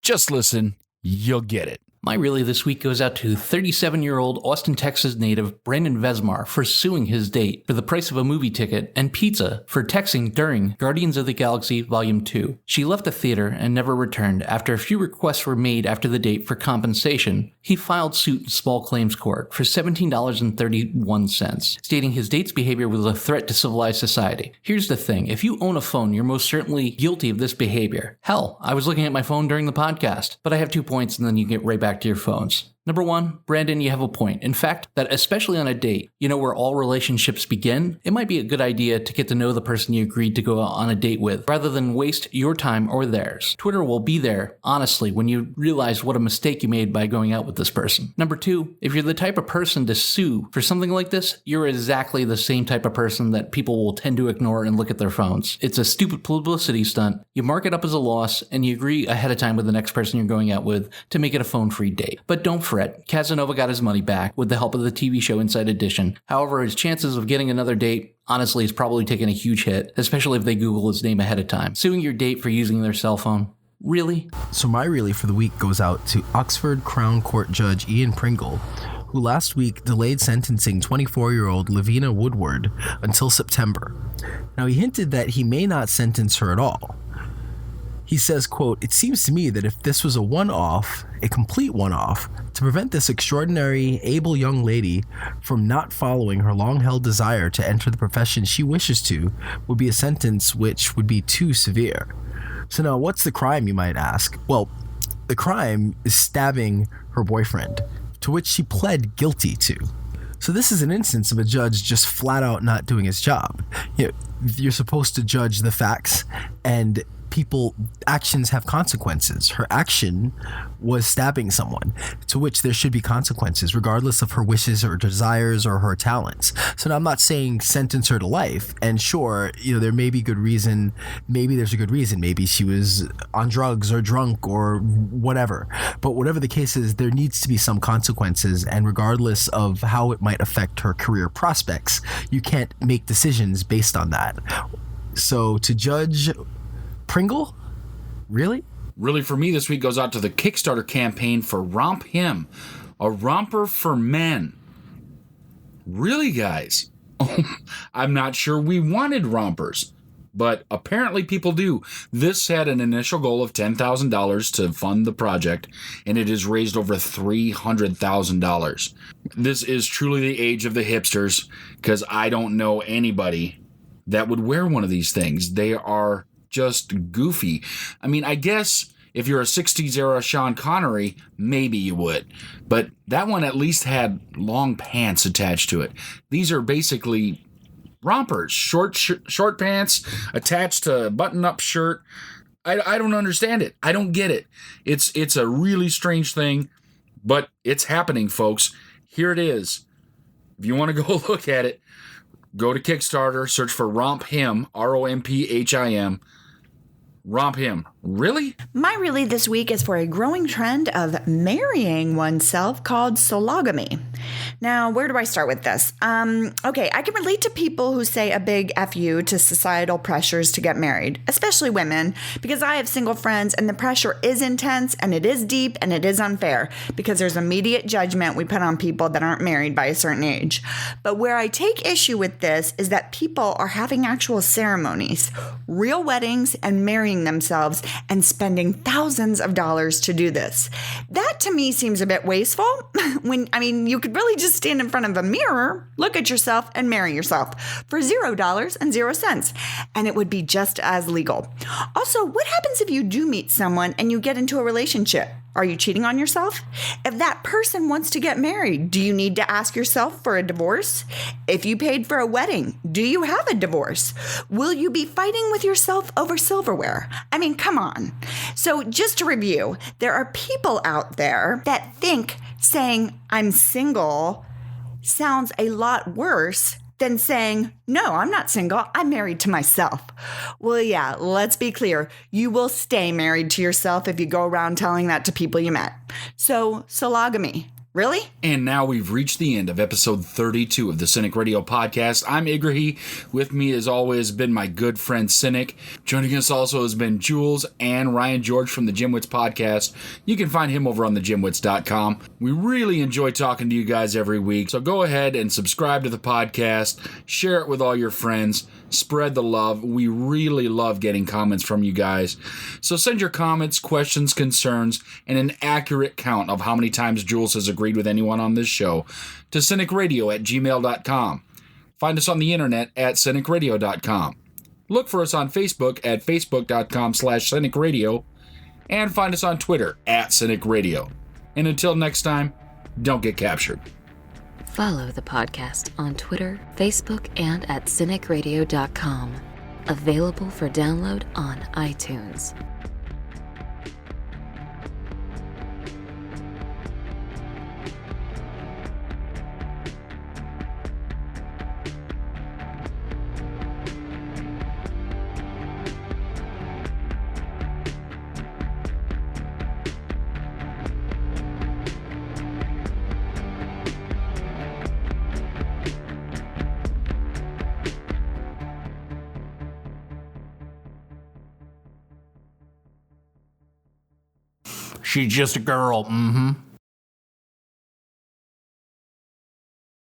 Just listen. You'll get it. My Really this week goes out to 37-year-old Austin, Texas native Brandon Vesmar for suing his date for the price of a movie ticket and pizza for texting during Guardians of the Galaxy Volume 2. She left the theater and never returned. After a few requests were made after the date for compensation, he filed suit in small claims court for $17.31, stating his date's behavior was a threat to civilized society. Here's the thing. If you own a phone, you're most certainly guilty of this behavior. Hell, I was looking at my phone during the podcast, but I have 2 points and then you get right back to your phones. Number 1, Brandon, you have a point. In fact, that especially on a date, you know where all relationships begin, it might be a good idea to get to know the person you agreed to go on a date with, rather than waste your time or theirs. Twitter will be there, honestly, when you realize what a mistake you made by going out with this person. Number 2, if you're the type of person to sue for something like this, you're exactly the same type of person that people will tend to ignore and look at their phones. It's a stupid publicity stunt. You mark it up as a loss, and you agree ahead of time with the next person you're going out with to make it a phone-free date. But don't fret. Casanova got his money back with the help of the TV show Inside Edition. However, his chances of getting another date, honestly, is probably taking a huge hit, especially if they Google his name ahead of time. Suing your date for using their cell phone? Really? So my Really for the week goes out to Oxford Crown Court Judge Ian Pringle, who last week delayed sentencing 24-year-old Lavina Woodward until September. Now, he hinted that he may not sentence her at all. He says, quote, "It seems to me that if this was a one-off, a complete one-off, to prevent this extraordinary, able young lady from not following her long-held desire to enter the profession she wishes to, would be a sentence which would be too severe." So now, what's the crime, you might ask? Well, the crime is stabbing her boyfriend, to which she pled guilty to. So this is an instance of a judge just flat out not doing his job. You're supposed to judge the facts, and actions have consequences. Her action was stabbing someone, to which there should be consequences, regardless of her wishes or desires or her talents. So now I'm not saying sentence her to life. And sure, there may be good reason. Maybe there's a good reason. Maybe she was on drugs or drunk or whatever. But whatever the case is, there needs to be some consequences. And regardless of how it might affect her career prospects, you can't make decisions based on that. So to judge Pringle? Really? Really for me this week goes out to the Kickstarter campaign for Romp Him, a romper for men. Really, guys? I'm not sure we wanted rompers, but apparently people do. This had an initial goal of $10,000 to fund the project, and it has raised over $300,000. This is truly the age of the hipsters, because I don't know anybody that would wear one of these things. They are just goofy. I mean, I guess if you're a 60s era Sean Connery, maybe you would. But that one at least had long pants attached to it. These are basically rompers, short pants attached to a button-up shirt. I don't understand it. I don't get it. It's a really strange thing, but it's happening, folks. Here it is. If you want to go look at it, go to Kickstarter, search for Romp Him, ROMPHIM. Romp Him. Really? My Really this week is for a growing trend of marrying oneself called sologamy. Now, where do I start with this? Okay, I can relate to people who say a big F you to societal pressures to get married, especially women, because I have single friends and the pressure is intense and it is deep and it is unfair because there's immediate judgment we put on people that aren't married by a certain age. But where I take issue with this is that people are having actual ceremonies, real weddings, and marrying themselves and spending thousands of dollars to do this. That to me seems a bit wasteful. You could really just stand in front of a mirror, look at yourself, and marry yourself for $0 and 0 cents, and it would be just as legal. Also, what happens if you do meet someone and you get into a relationship? Are you cheating on yourself? If that person wants to get married, do you need to ask yourself for a divorce? If you paid for a wedding, do you have a divorce? Will you be fighting with yourself over silverware? Come on. So just to review, there are people out there that think saying I'm single sounds a lot worse than saying, no, I'm not single, I'm married to myself. Well, yeah, let's be clear. You will stay married to yourself if you go around telling that to people you met. So, sologamy. Really? And now we've reached the end of episode 32 of the Cynic Radio Podcast. I'm Igrahi. With me, as always, has been my good friend Cynic. Joining us also has been Jules and Ryan George from the Jimwits Podcast. You can find him over on thejimwits.com. We really enjoy talking to you guys every week, so go ahead and subscribe to the podcast, share it with all your friends, spread the love. We really love getting comments from you guys. So send your comments, questions, concerns, and an accurate count of how many times Jules has agreed with anyone on this show to cynicradio@gmail.com. Find us on the internet at cynicradio.com. Look for us on Facebook at facebook.com/cynicradio and find us on Twitter at cynicradio. And until next time, don't get captured. Follow the podcast on Twitter, Facebook, and at cynicradio.com. Available for download on iTunes. She's just a girl. Mm-hmm.